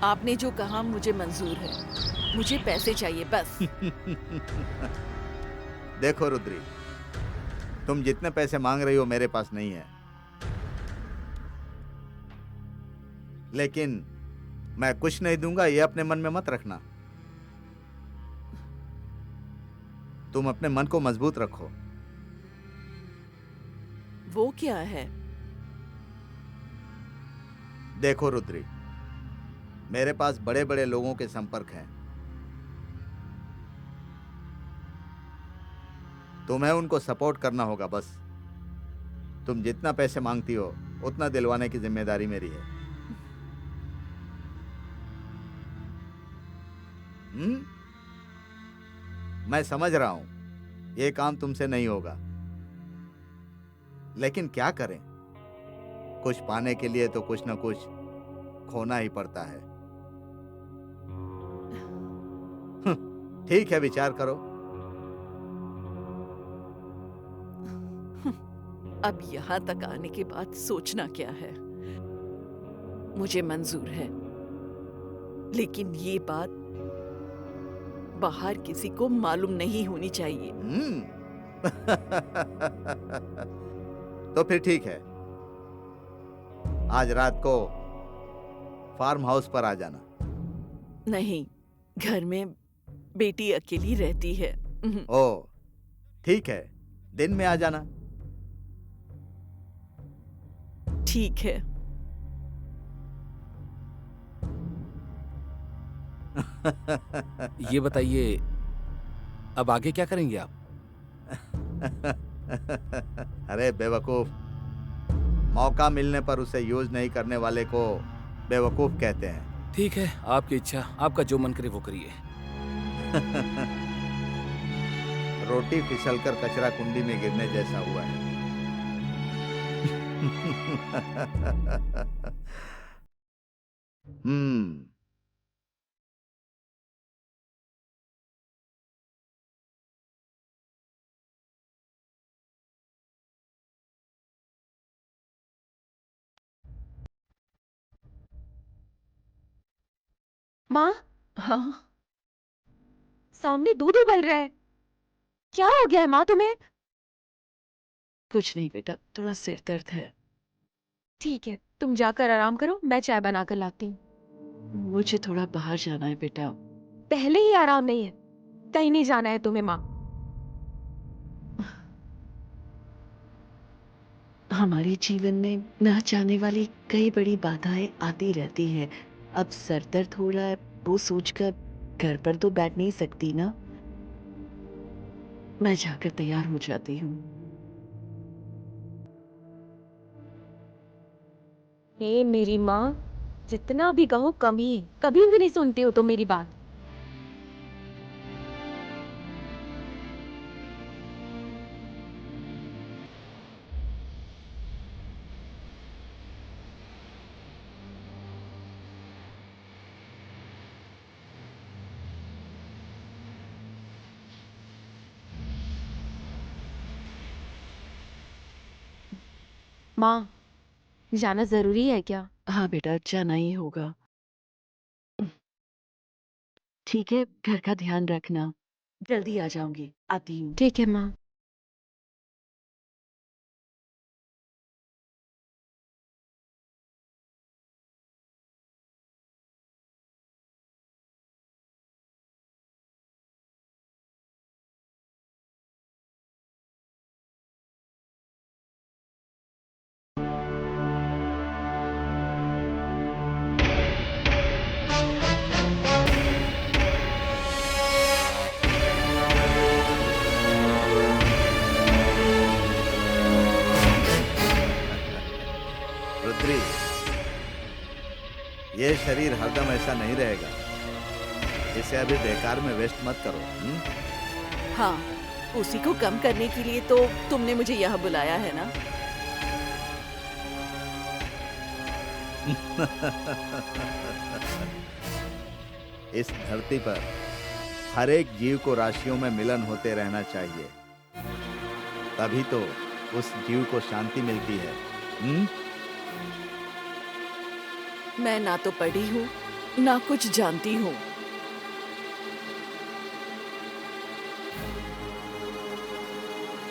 आपने जो कहा मुझे मंजूर है, मुझे पैसे चाहिए बस। देखो रुद्री, तुम जितने पैसे मांग रही हो मेरे पास नहीं है, लेकिन मैं कुछ नहीं दूंगा ये अपने मन में मत रखना। तुम अपने मन को मजबूत रखो। वो क्या है? देखो रुद्री, मेरे पास बड़े बड़े लोगों के संपर्क हैं। तुम्हें उनको सपोर्ट करना होगा बस। तुम जितना पैसे मांगती हो उतना दिलवाने की जिम्मेदारी मेरी है। मैं समझ रहा हूं ये काम तुमसे नहीं होगा, लेकिन क्या करें, कुछ पाने के लिए तो कुछ ना कुछ खोना ही पड़ता है। ठीक है, विचार करो। अब यहाँ तक आने के बाद सोचना क्या है? मुझे मंजूर है, लेकिन ये बात बाहर किसी को मालूम नहीं होनी चाहिए। तो फिर ठीक है, आज रात को फार्म हाउस पर आ जाना। नहीं, घर में बेटी अकेली रहती है। ओ, ठीक है, दिन में आ जाना। ठीक है। ये बताइए, अब आगे क्या करेंगे आप? अरे बेवकूफ, मौका मिलने पर उसे यूज नहीं करने वाले को बेवकूफ कहते हैं। ठीक है, आपकी इच्छा, आपका जो मन करे वो करिए। रोटी फिसलकर कचरा कुंडी में गिरने जैसा हुआ है। हम्म। माँ, हाँ, सामने दूध उबल रहा है। क्या हो गया है माँ तुम्हें? कुछ नहीं बेटा, थोड़ा सिर दर्द है। ठीक है, तुम जाकर आराम करो, मैं चाय बनाकर लाती हूँ। मुझे थोड़ा बाहर जाना है बेटा। पहले ही आराम नहीं है, कहीं नहीं जाना है तुम्हें माँ। हमारे जीवन में न चाहने वाली कई बड़ी बाधाएं आती रहती हैं। अब सर दर्द हो रहा है, वो सोचकर घर पर तो बैठ नहीं सकती ना। मैं जाकर तैयार हो जाती हूँ। हे मेरी माँ, जितना भी कहो कम ही है, कभी भी नहीं सुनती हो तुम मेरी बात। माँ, जाना जरूरी है क्या? हाँ बेटा, जाना ही होगा। ठीक है, घर का ध्यान रखना। जल्दी आ जाऊंगी, आती हूँ। ठीक है माँ। रुद्री, ये शरीर हरदम ऐसा नहीं रहेगा। इसे अभी बेकार में वेस्ट मत करो। हाँ, उसी को कम करने के लिए तो तुमने मुझे यहाँ बुलाया है ना। इस धरती पर हर एक जीव को राशियों में मिलन होते रहना चाहिए, तभी तो उस जीव को शांति मिलती है। मैं ना तो पढ़ी हूँ, ना कुछ जानती हूँ।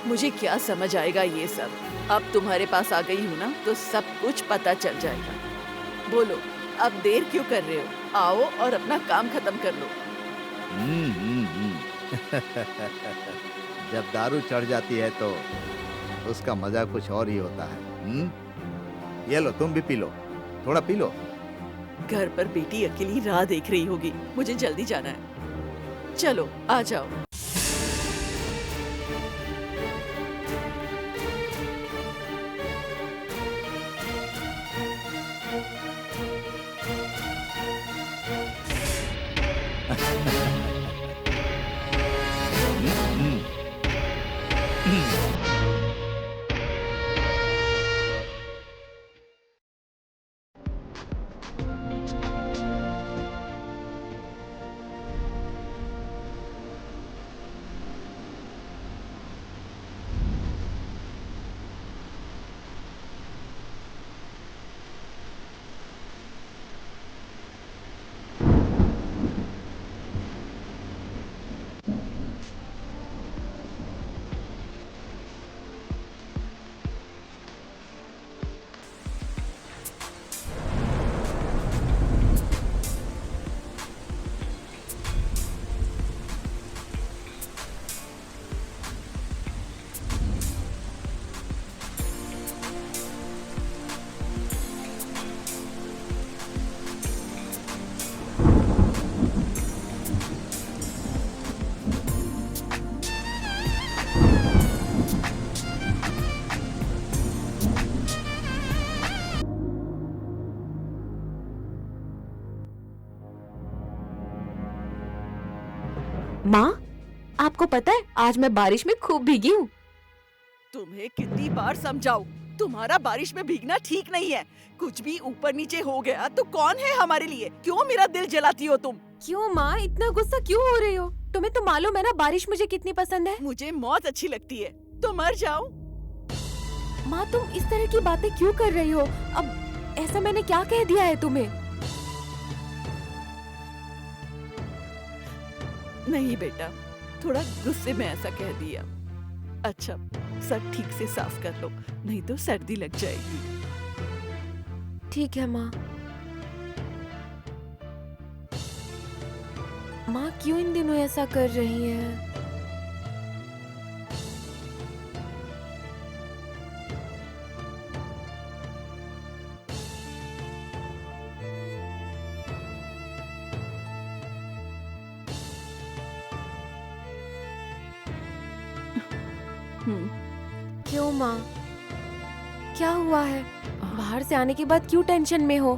मुझे क्या समझ आएगा ये सब। अब तुम्हारे पास आ गई हूँ ना, तो सब कुछ पता चल जाएगा। बोलो, अब देर क्यों कर रहे हो? आओ और अपना काम खत्म कर लो। जब दारू चढ़ जाती है तो उसका मजा कुछ और ही होता है। ये लो, तुम भी पी लो, थोड़ा पी लो। घर पर बेटी अकेली राह देख रही होगी, मुझे जल्दी जाना है। चलो आ जाओ। को पता है आज मैं बारिश में खूब भीगी हूँ। तुम्हें कितनी बार समझाऊं, तुम्हारा बारिश में भीगना ठीक नहीं है। कुछ भी ऊपर नीचे हो गया तो कौन है हमारे लिए? क्यों मेरा दिल जलाती हो तुम? क्यों माँ इतना गुस्सा क्यों हो रही हो? तुम्हें तो मालूम है ना बारिश मुझे कितनी पसंद है। मुझे मौत अच्छी लगती है, तो मर जाओ। माँ तुम इस तरह की बातें क्यों कर रही हो? अब ऐसा मैंने क्या कह दिया है तुम्हें? नहीं बेटा, थोड़ा गुस्से में ऐसा कह दिया। अच्छा, सर ठीक से साफ कर लो, नहीं तो सर्दी लग जाएगी। ठीक है माँ। माँ क्यों इन दिनों ऐसा कर रही हैं? क्यों माँ, क्या हुआ है? बाहर से आने के बाद क्यों टेंशन में हो?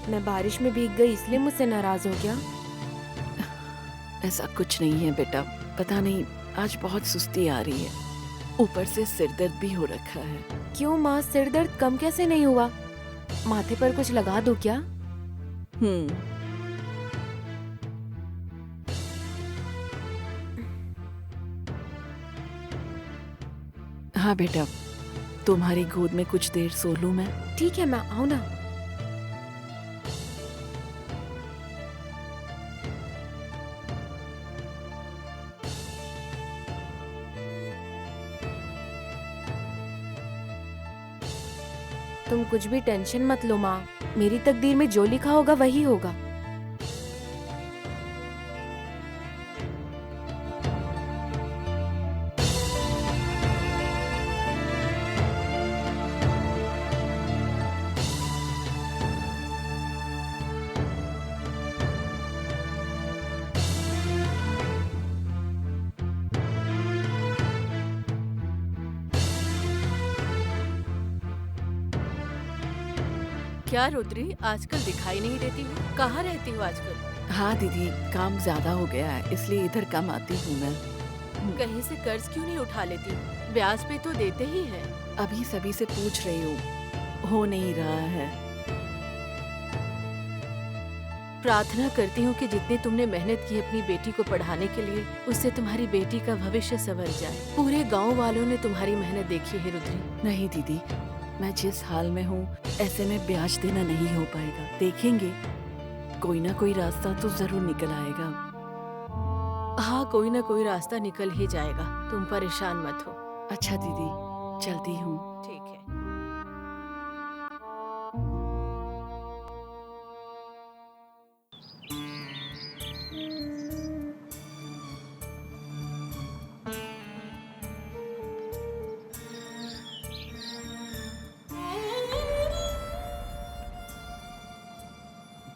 मैं बारिश में भीग गई इसलिए मुझसे नाराज हो गया? ऐसा कुछ नहीं है बेटा, पता नहीं आज बहुत सुस्ती आ रही है, ऊपर से सिर दर्द भी हो रखा है। क्यों माँ, सिर दर्द कम कैसे नहीं हुआ? माथे पर कुछ लगा दूं क्या? हाँ बेटा, तुम्हारी गोद में कुछ देर सो लूं मैं? ठीक है, मैं आऊं ना? तुम कुछ भी टेंशन मत लो माँ, मेरी तकदीर में जो लिखा होगा वही होगा। क्या रुद्री, आजकल दिखाई नहीं देती हो? कहाँ रहती हो आजकल? हाँ दीदी, काम ज्यादा हो गया है इसलिए इधर कम आती हूँ मैं। कहीं से कर्ज क्यों नहीं उठा लेती? ब्याज पे तो देते ही हैं। अभी सभी से पूछ रही हूँ, हो नहीं रहा है। प्रार्थना करती हूँ कि जितनी तुमने मेहनत की अपनी बेटी को पढ़ाने के लिए, उससे तुम्हारी बेटी का भविष्य संवर जाए। पूरे गांव वालों ने तुम्हारी मेहनत देखी है रुद्री। नहीं दीदी, मैं जिस हाल में हूँ ऐसे में ब्याज देना नहीं हो पाएगा। देखेंगे, कोई ना कोई रास्ता तो जरूर निकल आएगा। हाँ, कोई ना कोई रास्ता निकल ही जाएगा, तुम परेशान मत हो। अच्छा दीदी, चलती हूँ। ठीक है।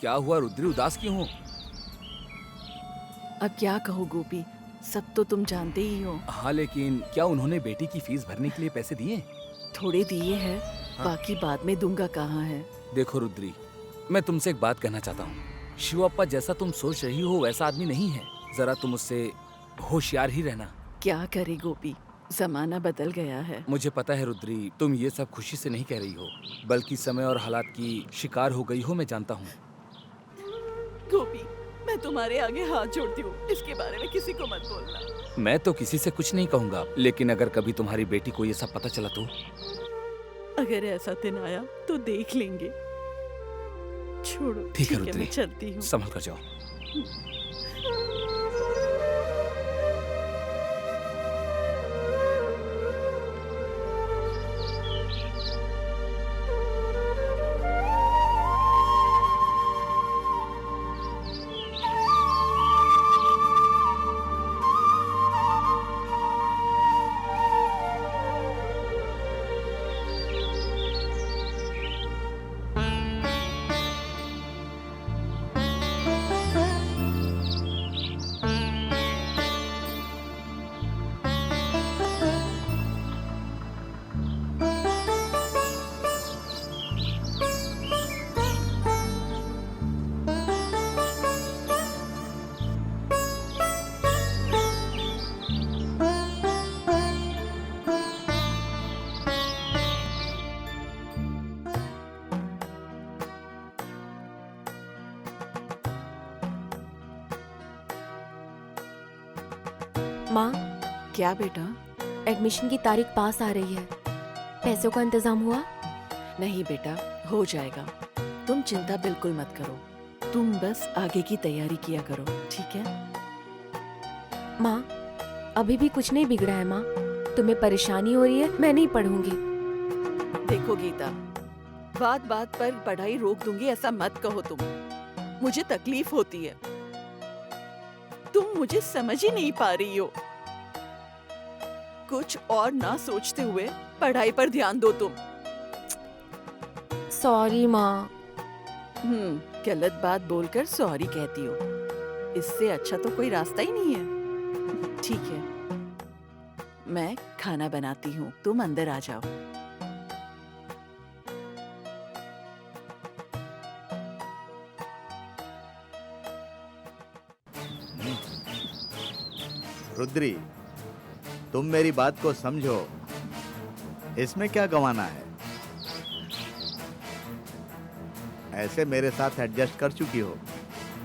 क्या हुआ रुद्री, उदास क्यों हो? अब क्या कहो गोपी, सब तो तुम जानते ही हो। हाँ, लेकिन क्या उन्होंने बेटी की फीस भरने के लिए पैसे दिए? थोड़े दिए हैं, बाकी बाद में दूंगा। कहाँ है? देखो रुद्री, मैं तुमसे एक बात कहना चाहता हूँ। शिवप्पा जैसा तुम सोच रही हो वैसा आदमी नहीं है। जरा तुम उससे होशियार ही रहना। क्या करे गोपी, जमाना बदल गया है। मुझे पता है रुद्री, तुम ये सब खुशी से नहीं कह रही हो, बल्कि समय और हालात की शिकार हो गई हो। मैं जानता हूँ। गोपी, मैं तुम्हारे आगे हाथ जोड़ती हूँ, इसके बारे में किसी को मत बोलना। मैं तो किसी से कुछ नहीं कहूँगा, लेकिन अगर कभी तुम्हारी बेटी को ये सब पता चला तो? अगर ऐसा दिन आया तो देख लेंगे। छोड़ो, ठीक है मैं रुद्री, चलती हूँ। संभल कर जाओ। माँ, क्या बेटा? एडमिशन की तारीख पास आ रही है। पैसों का इंतजाम हुआ? नहीं बेटा, हो जाएगा। तुम चिंता बिल्कुल मत करो। तुम बस आगे की तैयारी किया करो, ठीक है? माँ, अभी भी कुछ नहीं बिगड़ा है माँ। तुम्हें परेशानी हो रही है, मैं नहीं पढ़ूंगी। देखो गीता, बात बात पर पढ़ाई रोक दूंगी ऐसा मत कहो तुम। मुझे तकलीफ होती है। तुम मुझे समझ ही नहीं पा रही हो। कुछ और ना सोचते हुए पढ़ाई पर ध्यान दो तुम। सॉरी माँ। गलत बात बोलकर सॉरी कहती हो। इससे अच्छा तो कोई रास्ता ही नहीं है। ठीक है, मैं खाना बनाती हूँ, तुम अंदर आ जाओ। रुद्री, तुम मेरी बात को समझो। इसमें क्या गंवाना है? ऐसे मेरे साथ एडजस्ट कर चुकी हो,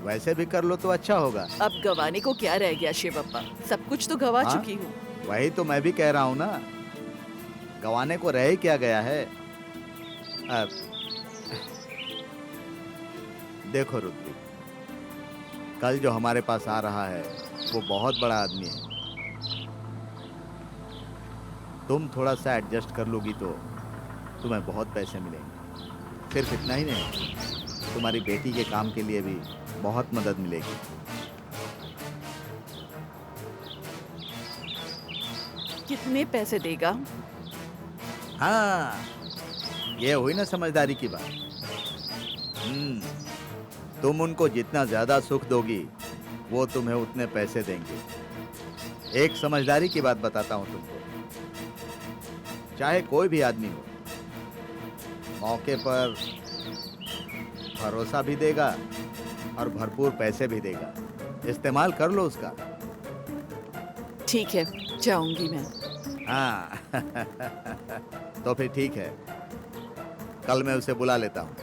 वैसे भी कर लो तो अच्छा होगा। अब गवाने को क्या रह गया शिवप्पा? सब कुछ तो गवा हाँ? चुकी हूँ। वही तो मैं भी कह रहा हूँ ना, गंवाने को रह ही क्या गया है। अब देखो रुद्री, कल जो हमारे पास आ रहा है वो बहुत बड़ा आदमी है। तुम थोड़ा सा एडजस्ट कर लोगी तो तुम्हें बहुत पैसे मिलेंगे। सिर्फ इतना ही नहीं, तुम्हारी बेटी के काम के लिए भी बहुत मदद मिलेगी। कितने पैसे देगा? हाँ, ये हुई ना समझदारी की बात। तुम उनको जितना ज्यादा सुख दोगी, वो तुम्हें उतने पैसे देंगे। एक समझदारी की बात बताता हूं तुमको। चाहे कोई भी आदमी हो, मौके पर भरोसा भी देगा और भरपूर पैसे भी देगा। इस्तेमाल कर लो उसका। ठीक है, जाऊंगी मैं। हाँ तो फिर ठीक है, कल मैं उसे बुला लेता हूँ।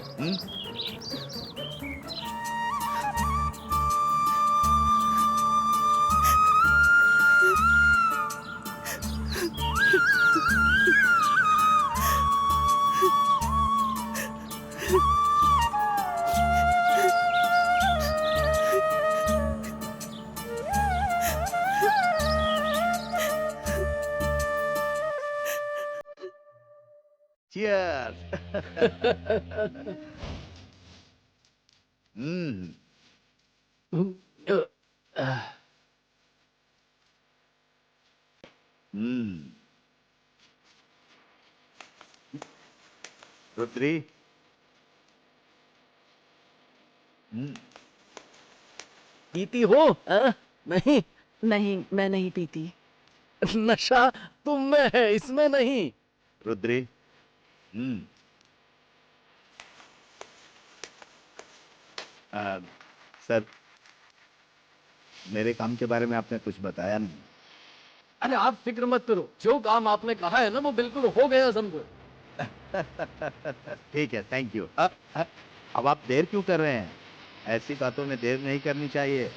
Cheers. रुद्री, पीती हो? नहीं। नहीं, मैं नहीं पीती। नशा तुम में है, इसमें नहीं। रुद्री, सर, मेरे काम के बारे में आपने कुछ बताया नहीं। अरे आप फिक्र मत करो, जो काम आपने कहा है ना वो बिल्कुल हो गया समझो। ठीक है, थैंक यू। अब आप देर क्यों कर रहे हैं? ऐसी बातों में देर नहीं करनी चाहिए।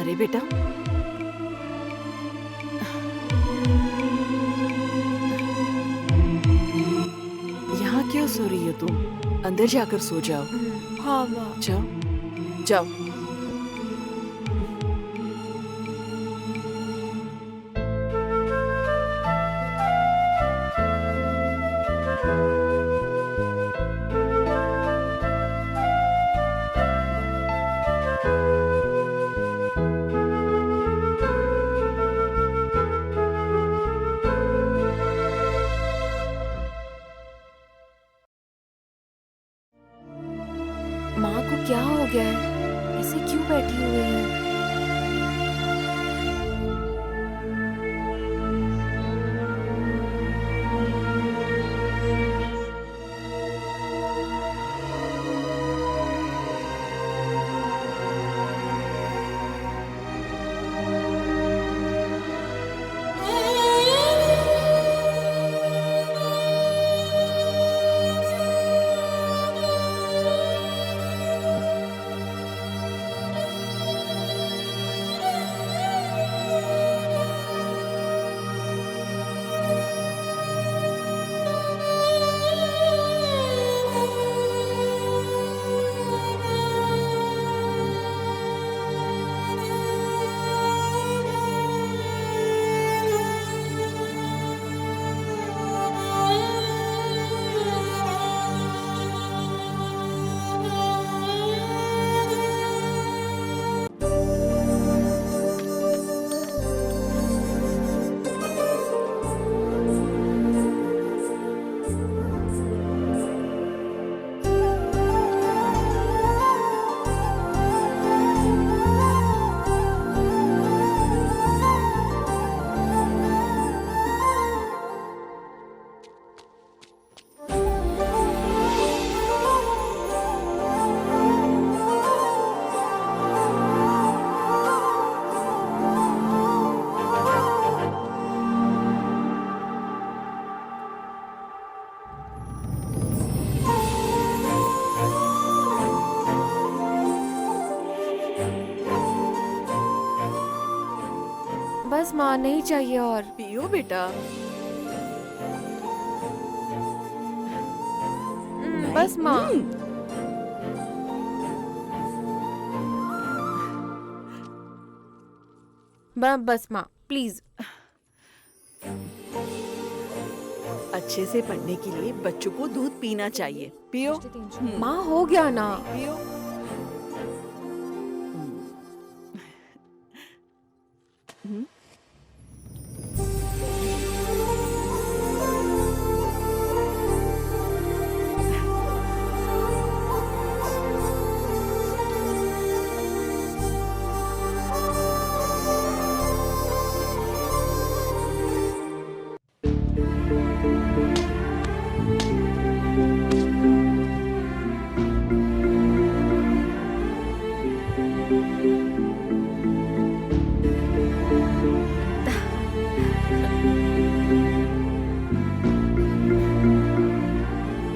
अरे बेटा, यहाँ क्यों सो रही हो तुम? अंदर जाकर सो जाओ। हाँ माँ। जाओ जाओ। माँ को क्या हो गया है? ऐसे क्यों बैठी हुई है? बस माँ, नहीं चाहिए और। पियो बेटा। बस माँ। बस माँ, प्लीज। अच्छे से पढ़ने के लिए बच्चों को दूध पीना चाहिए। पियो। माँ हो गया ना। पियो।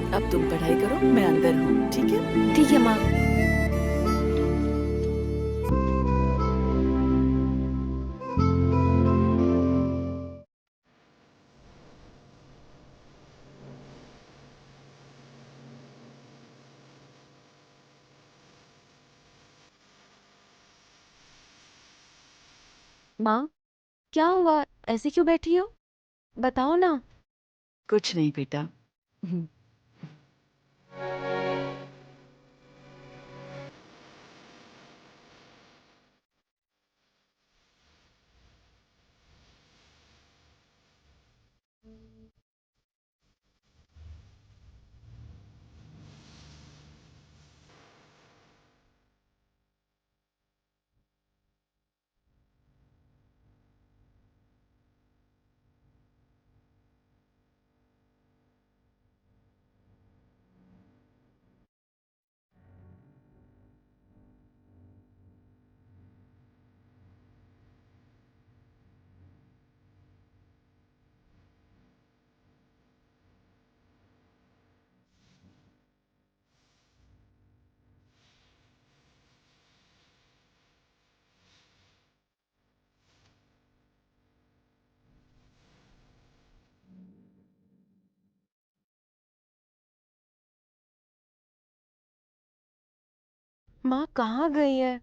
अब तुम पढ़ाई करो, मैं अंदर हूँ। ठीक है? ठीक है माँ। माँ, क्या हुआ? ऐसे क्यों बैठी हो? बताओ ना। कुछ नहीं बेटा। माँ कहाँ गई है?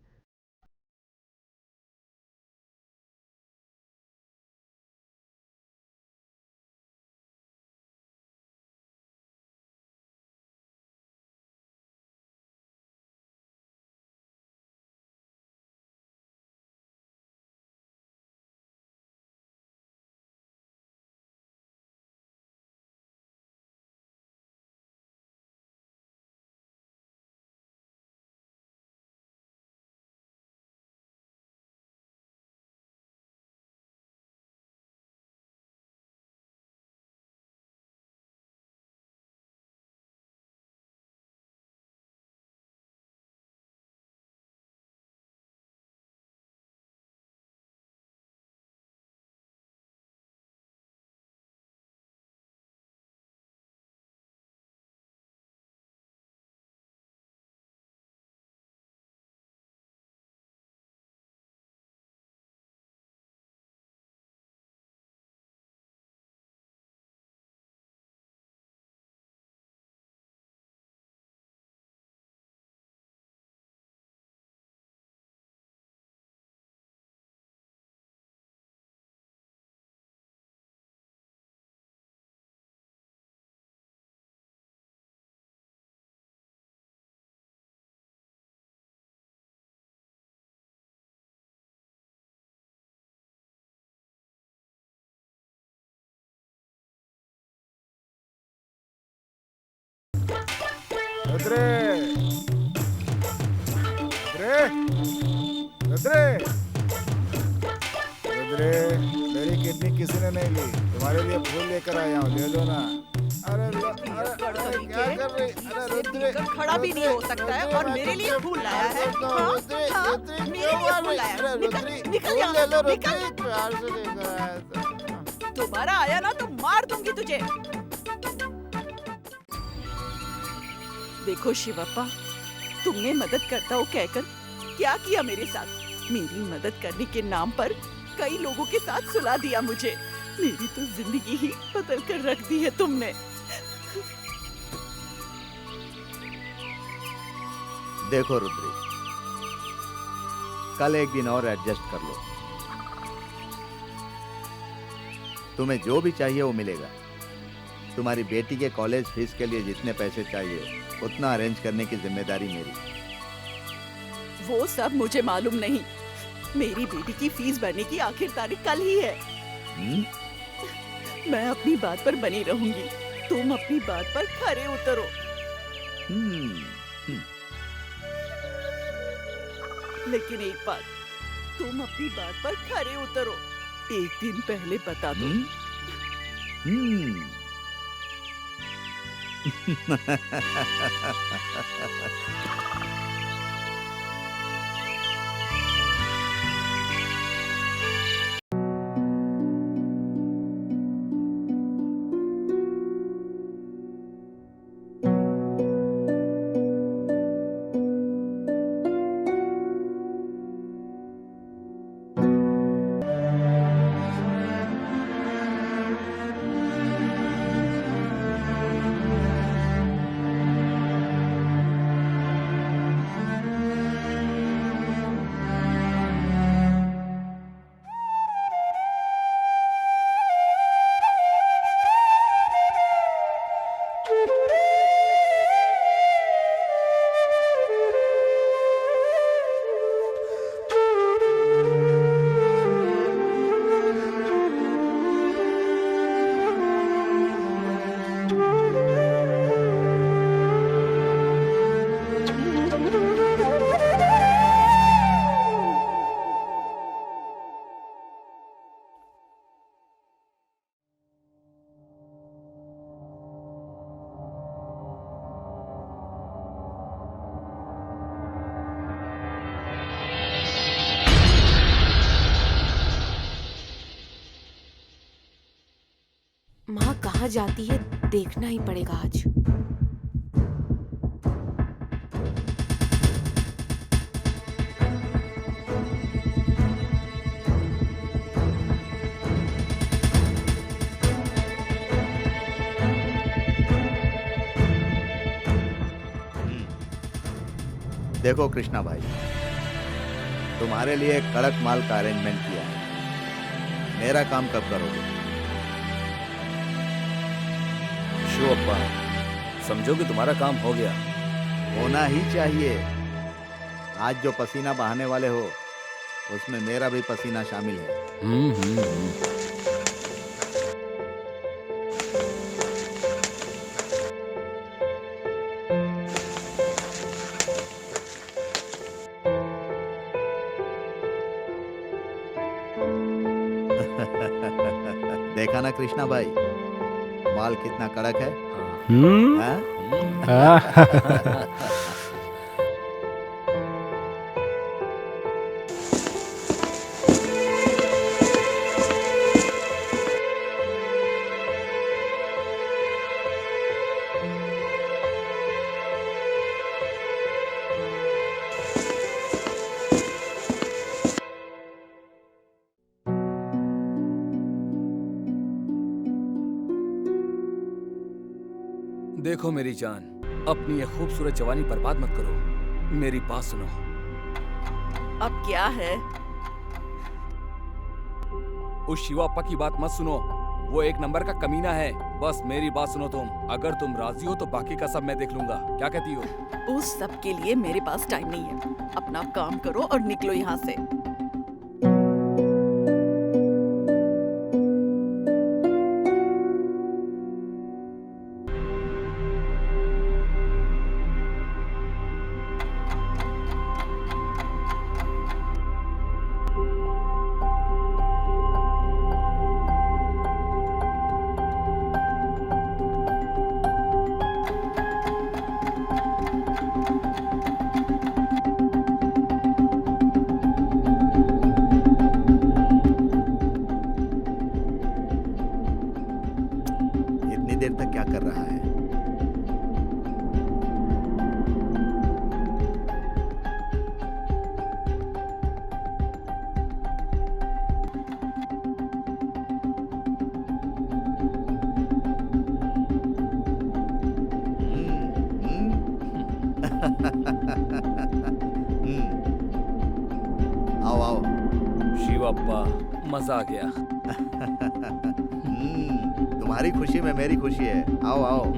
रुद्रे, रुद्रे, रुद्रे, रुद्रे, मेरी किडनी किसी ने नहीं ली, तुम्हारे लिए फूल लेकर आया हूँ, ले लो ना। अरे क्या कर रही? अरे रुद्रे, खड़ा भी नहीं हो सकता है और मेरे लिए फूल लाया है। रुद्रे, हाँ? रुद्रे, मेरे क्यों लिए मार फूल रही? लाया। अरे निकल, रुद्रे, निकल फूल यहाँ ले लो से, रुद्रे, निकल। प्यार से लेकर आया था। दोबारा आया ना तो मार दूंगी तुझे। देखो शिवप्पा, तुमने मदद करता हो कहकर क्या किया मेरे साथ? मेरी मदद करने के नाम पर कई लोगों के साथ सुला दिया मुझे। मेरी तो जिंदगी ही बदल कर रख दी है तुमने। देखो रुद्री, कल एक दिन और एडजस्ट कर लो। तुम्हें जो भी चाहिए वो मिलेगा। तुम्हारी बेटी के कॉलेज फीस के लिए जितने पैसे चाहिए उतना अरेंज करने की जिम्मेदारी मेरी। वो सब मुझे मालूम नहीं। मेरी बेटी की फीस भरने की आखिर तारीख कल ही है। मैं अपनी बात पर बनी रहूंगी, तुम अपनी बात पर खरे उतरो। लेकिन एक बात, तुम अपनी बात पर खरे उतरो। एक दिन पहले बता दो। माँ कहाँ जाती है देखना ही पड़ेगा आज। देखो कृष्णा भाई, तुम्हारे लिए एक कड़क माल का अरेंजमेंट किया है। मेरा काम कब करोगे? शिवप्पा, समझो कि तुम्हारा काम हो गया। होना ही चाहिए। आज जो पसीना बहाने वाले हो उसमें मेरा भी पसीना शामिल है। देखा ना कृष्णा भाई, माल कितना कड़क है। हाँ? देखो मेरी जान, अपनी ये खूबसूरत जवानी बर्बाद मत करो। मेरी बात सुनो। अब क्या है? उस शिवाप्पा की बात मत सुनो, वो एक नंबर का कमीना है। बस मेरी बात सुनो तुम। अगर तुम राजी हो तो बाकी का सब मैं देख लूंगा। क्या कहती हो? उस सब के लिए मेरे पास टाइम नहीं है। अपना काम करो और निकलो यहाँ से। इतनी देर तक क्या कर रहा है? आओ आओ। शिवाप्पा, मजा आ गया। तुम्हारी खुशी में मेरी खुशी है। आओ आओ।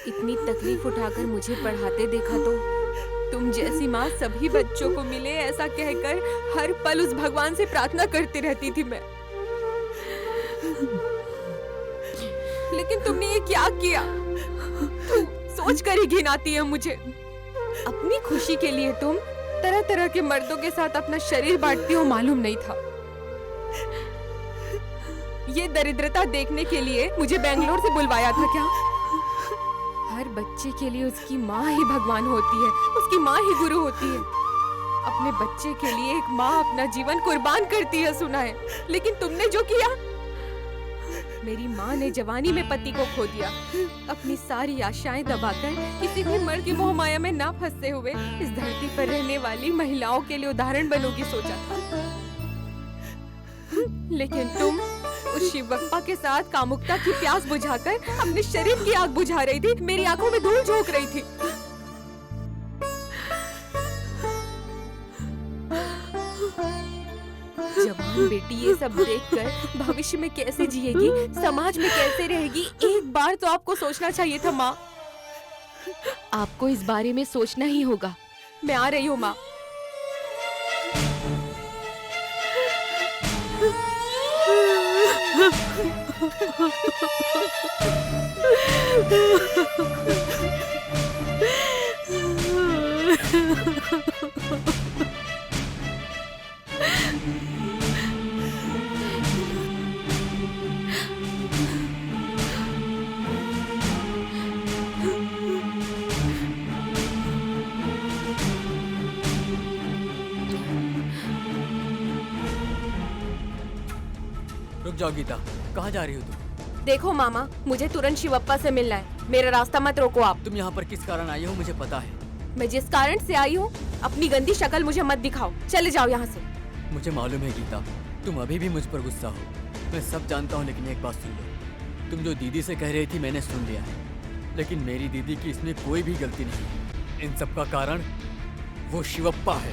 इतनी तकलीफ उठाकर मुझे पढ़ाते देखा तो तुम जैसी माँ सभी बच्चों को मिले ऐसा कहकर हर पल उस भगवान से प्रार्थना करती रहती थी मैं। लेकिन तुमने ये क्या किया? सोच कर ही घिन आती है मुझे। अपनी खुशी के लिए तुम तरह तरह के मर्दों के साथ अपना शरीर बांटती हो, मालूम नहीं था। ये दरिद्रता देखने के लिए मुझे बेंगलोर से बुलवाया था क्या? हर बच्चे के लिए उसकी माँ ही भगवान होती है, उसकी माँ ही गुरु होती है। अपने बच्चे के लिए एक माँ अपना जीवन कुर्बान करती है, सुना है। लेकिन तुमने जो किया, मेरी माँ ने जवानी में पति को खो दिया। अपनी सारी आशाएं दबाकर किसी भी मर्द की मोह माया में ना फंसते हुए इस धरती पर रहने वाली महिलाओं के लिए उदाहरण बनोगी सोचा था। लेकिन तुम उस शिवप्पा के साथ कामुकता की प्यास बुझाकर अपने शरीर की आग बुझा रही थी, मेरी आंखों में धूल झोंक रही थी। जवान बेटी ये सब देखकर भविष्य में कैसे जिएगी, समाज में कैसे रहेगी, एक बार तो आपको सोचना चाहिए था माँ। आपको इस बारे में सोचना ही होगा। मैं आ रही हूँ माँ। रुक जाओ गीता, कहाँ जा रही हो तुम? देखो मामा, मुझे तुरंत शिवप्पा से मिलना है। मेरा रास्ता मत रोको आप। तुम यहाँ पर किस कारण आई हो मुझे पता है। मैं जिस कारण से आई हूँ, अपनी गंदी शक्ल मुझे मत दिखाओ। चले जाओ यहाँ से। मुझे मालूम है गीता, तुम अभी भी मुझ पर गुस्सा हो। मैं सब जानता हूँ, लेकिन एक बात सुन लो। तुम जो दीदी से कह रही थी मैंने सुन लिया है, लेकिन मेरी दीदी की इसमें कोई भी गलती नहीं। इन सब का कारण वो शिवप्पा है।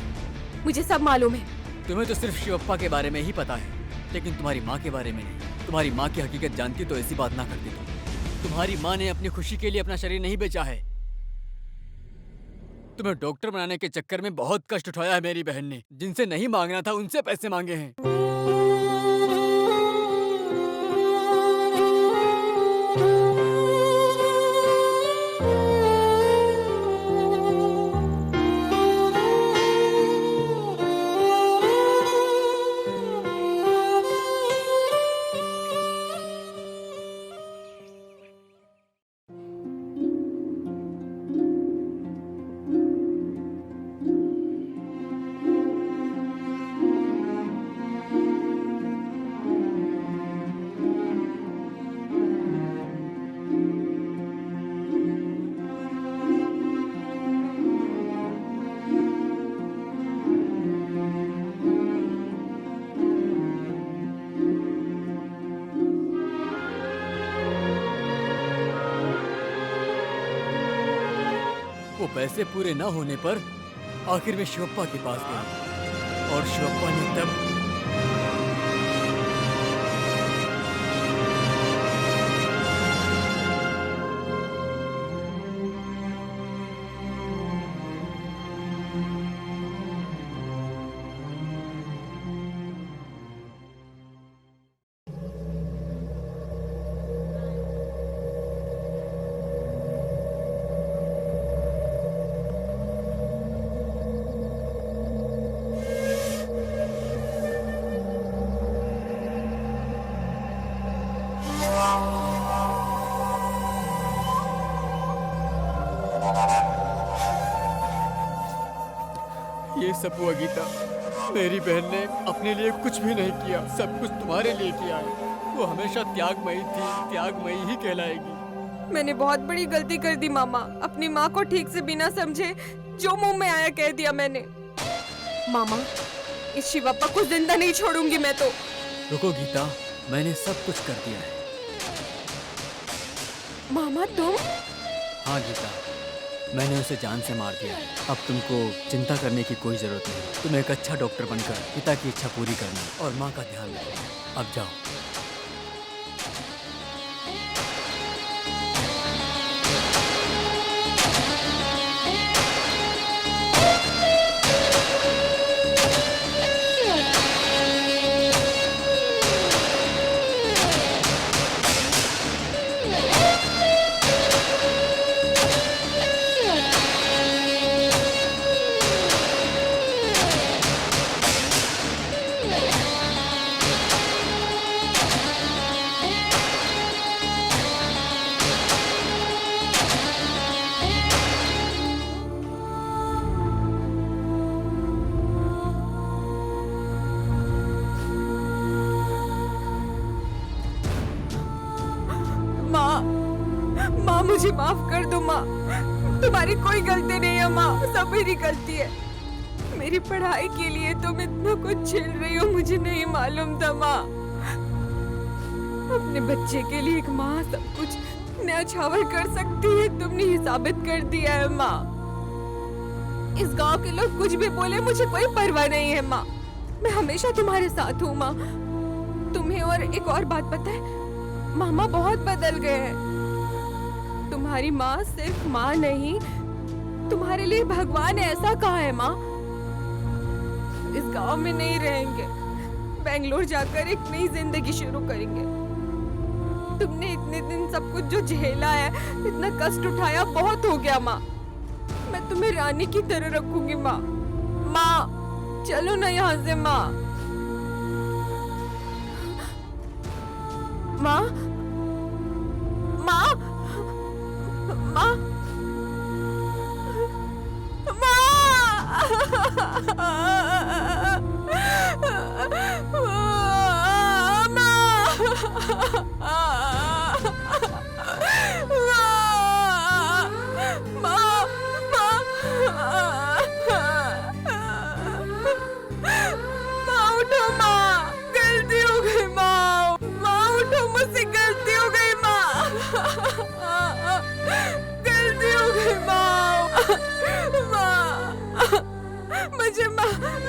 मुझे सब मालूम है। तुम्हें तो सिर्फ शिवप्पा के बारे में ही पता है, लेकिन तुम्हारी माँ के बारे में नहीं। तुम्हारी माँ की हकीकत जानती तो ऐसी बात ना करती। तुम्हारी माँ ने अपनी खुशी के लिए अपना शरीर नहीं बेचा है। तुम्हें डॉक्टर बनाने के चक्कर में बहुत कष्ट उठाया है मेरी बहन ने। जिनसे नहीं मांगना था उनसे पैसे मांगे हैं। वो पैसे पूरे न होने पर आखिर में शिवप्पा के पास गई और शिवप्पा ने तब ये सब हुआ गीता। मेरी बहन ने अपने लिए कुछ भी नहीं किया, सब कुछ तुम्हारे लिए किया है। वो हमेशा त्यागमयी थी, त्यागमयी ही कहलाएगी। मैंने बहुत बड़ी गलती कर दी मामा। अपनी माँ को ठीक से बिना समझे जो मुंह में आया कह दिया मैंने। मामा, इस शिवप्पा को जिंदा नहीं छोड़ूंगी मैं तो। रुको गीता, मैंने सब कुछ कर दिया है। मामा तुम? हाँ गीता, मैंने उसे जान से मार दिया है। अब तुमको चिंता करने की कोई जरूरत नहीं। तुम एक अच्छा डॉक्टर बनकर पिता की इच्छा पूरी करना और माँ का ध्यान रखना। अब जाओ। माँ मुझे माफ कर दो माँ। तुम्हारी कोई गलती नहीं है माँ, सब मेरी गलती है। मेरी पढ़ाई के लिए तुम इतना कुछ झेल रही हो मुझे नहीं मालूम था माँ। अपने बच्चे के लिए एक माँ सब कुछ न्याछावर कर सकती है, तुमने ये साबित कर दिया है माँ। इस गांव के लोग कुछ भी बोले मुझे कोई परवाह नहीं है माँ। मैं हमेशा तुम्हारे साथ हूँ माँ। तुम्हें और एक और बात पता है, मामा बहुत बदल गए हैं। तुम्हारी माँ सिर्फ माँ नहीं, तुम्हारे लिए भगवान ने ऐसा कहा है माँ। इस गांव में नहीं रहेंगे, बेंगलोर जाकर एक नई जिंदगी शुरू करेंगे। तुमने इतने दिन सब कुछ जो झेला है, इतना कष्ट उठाया, बहुत हो गया माँ। मैं तुम्हें रानी की तरह रखूंगी माँ। माँ चलो ना यहाँ से माँ। माँ माँ माँ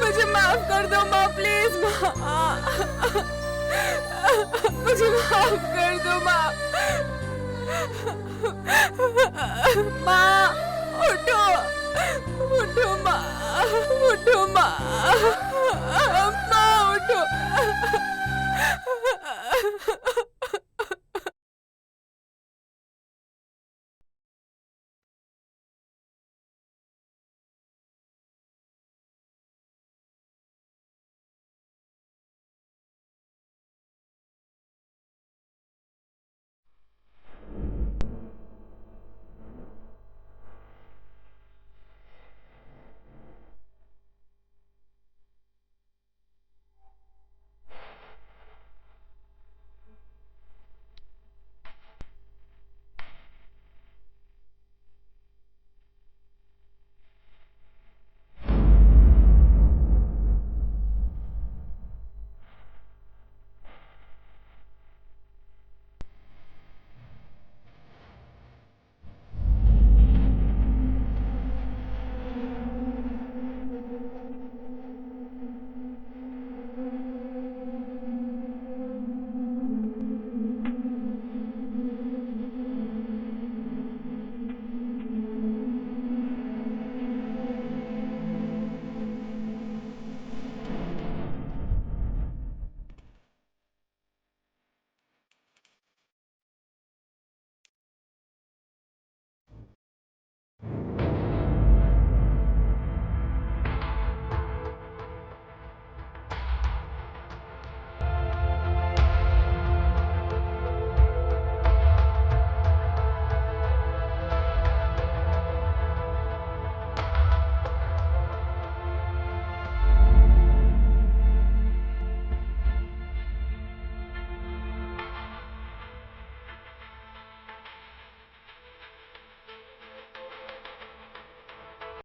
मुझे माफ कर दो माँ, प्लीज माँ। मुझे माफ कर दो माँ। माँ उठो, उठो माँ, उठो माँ।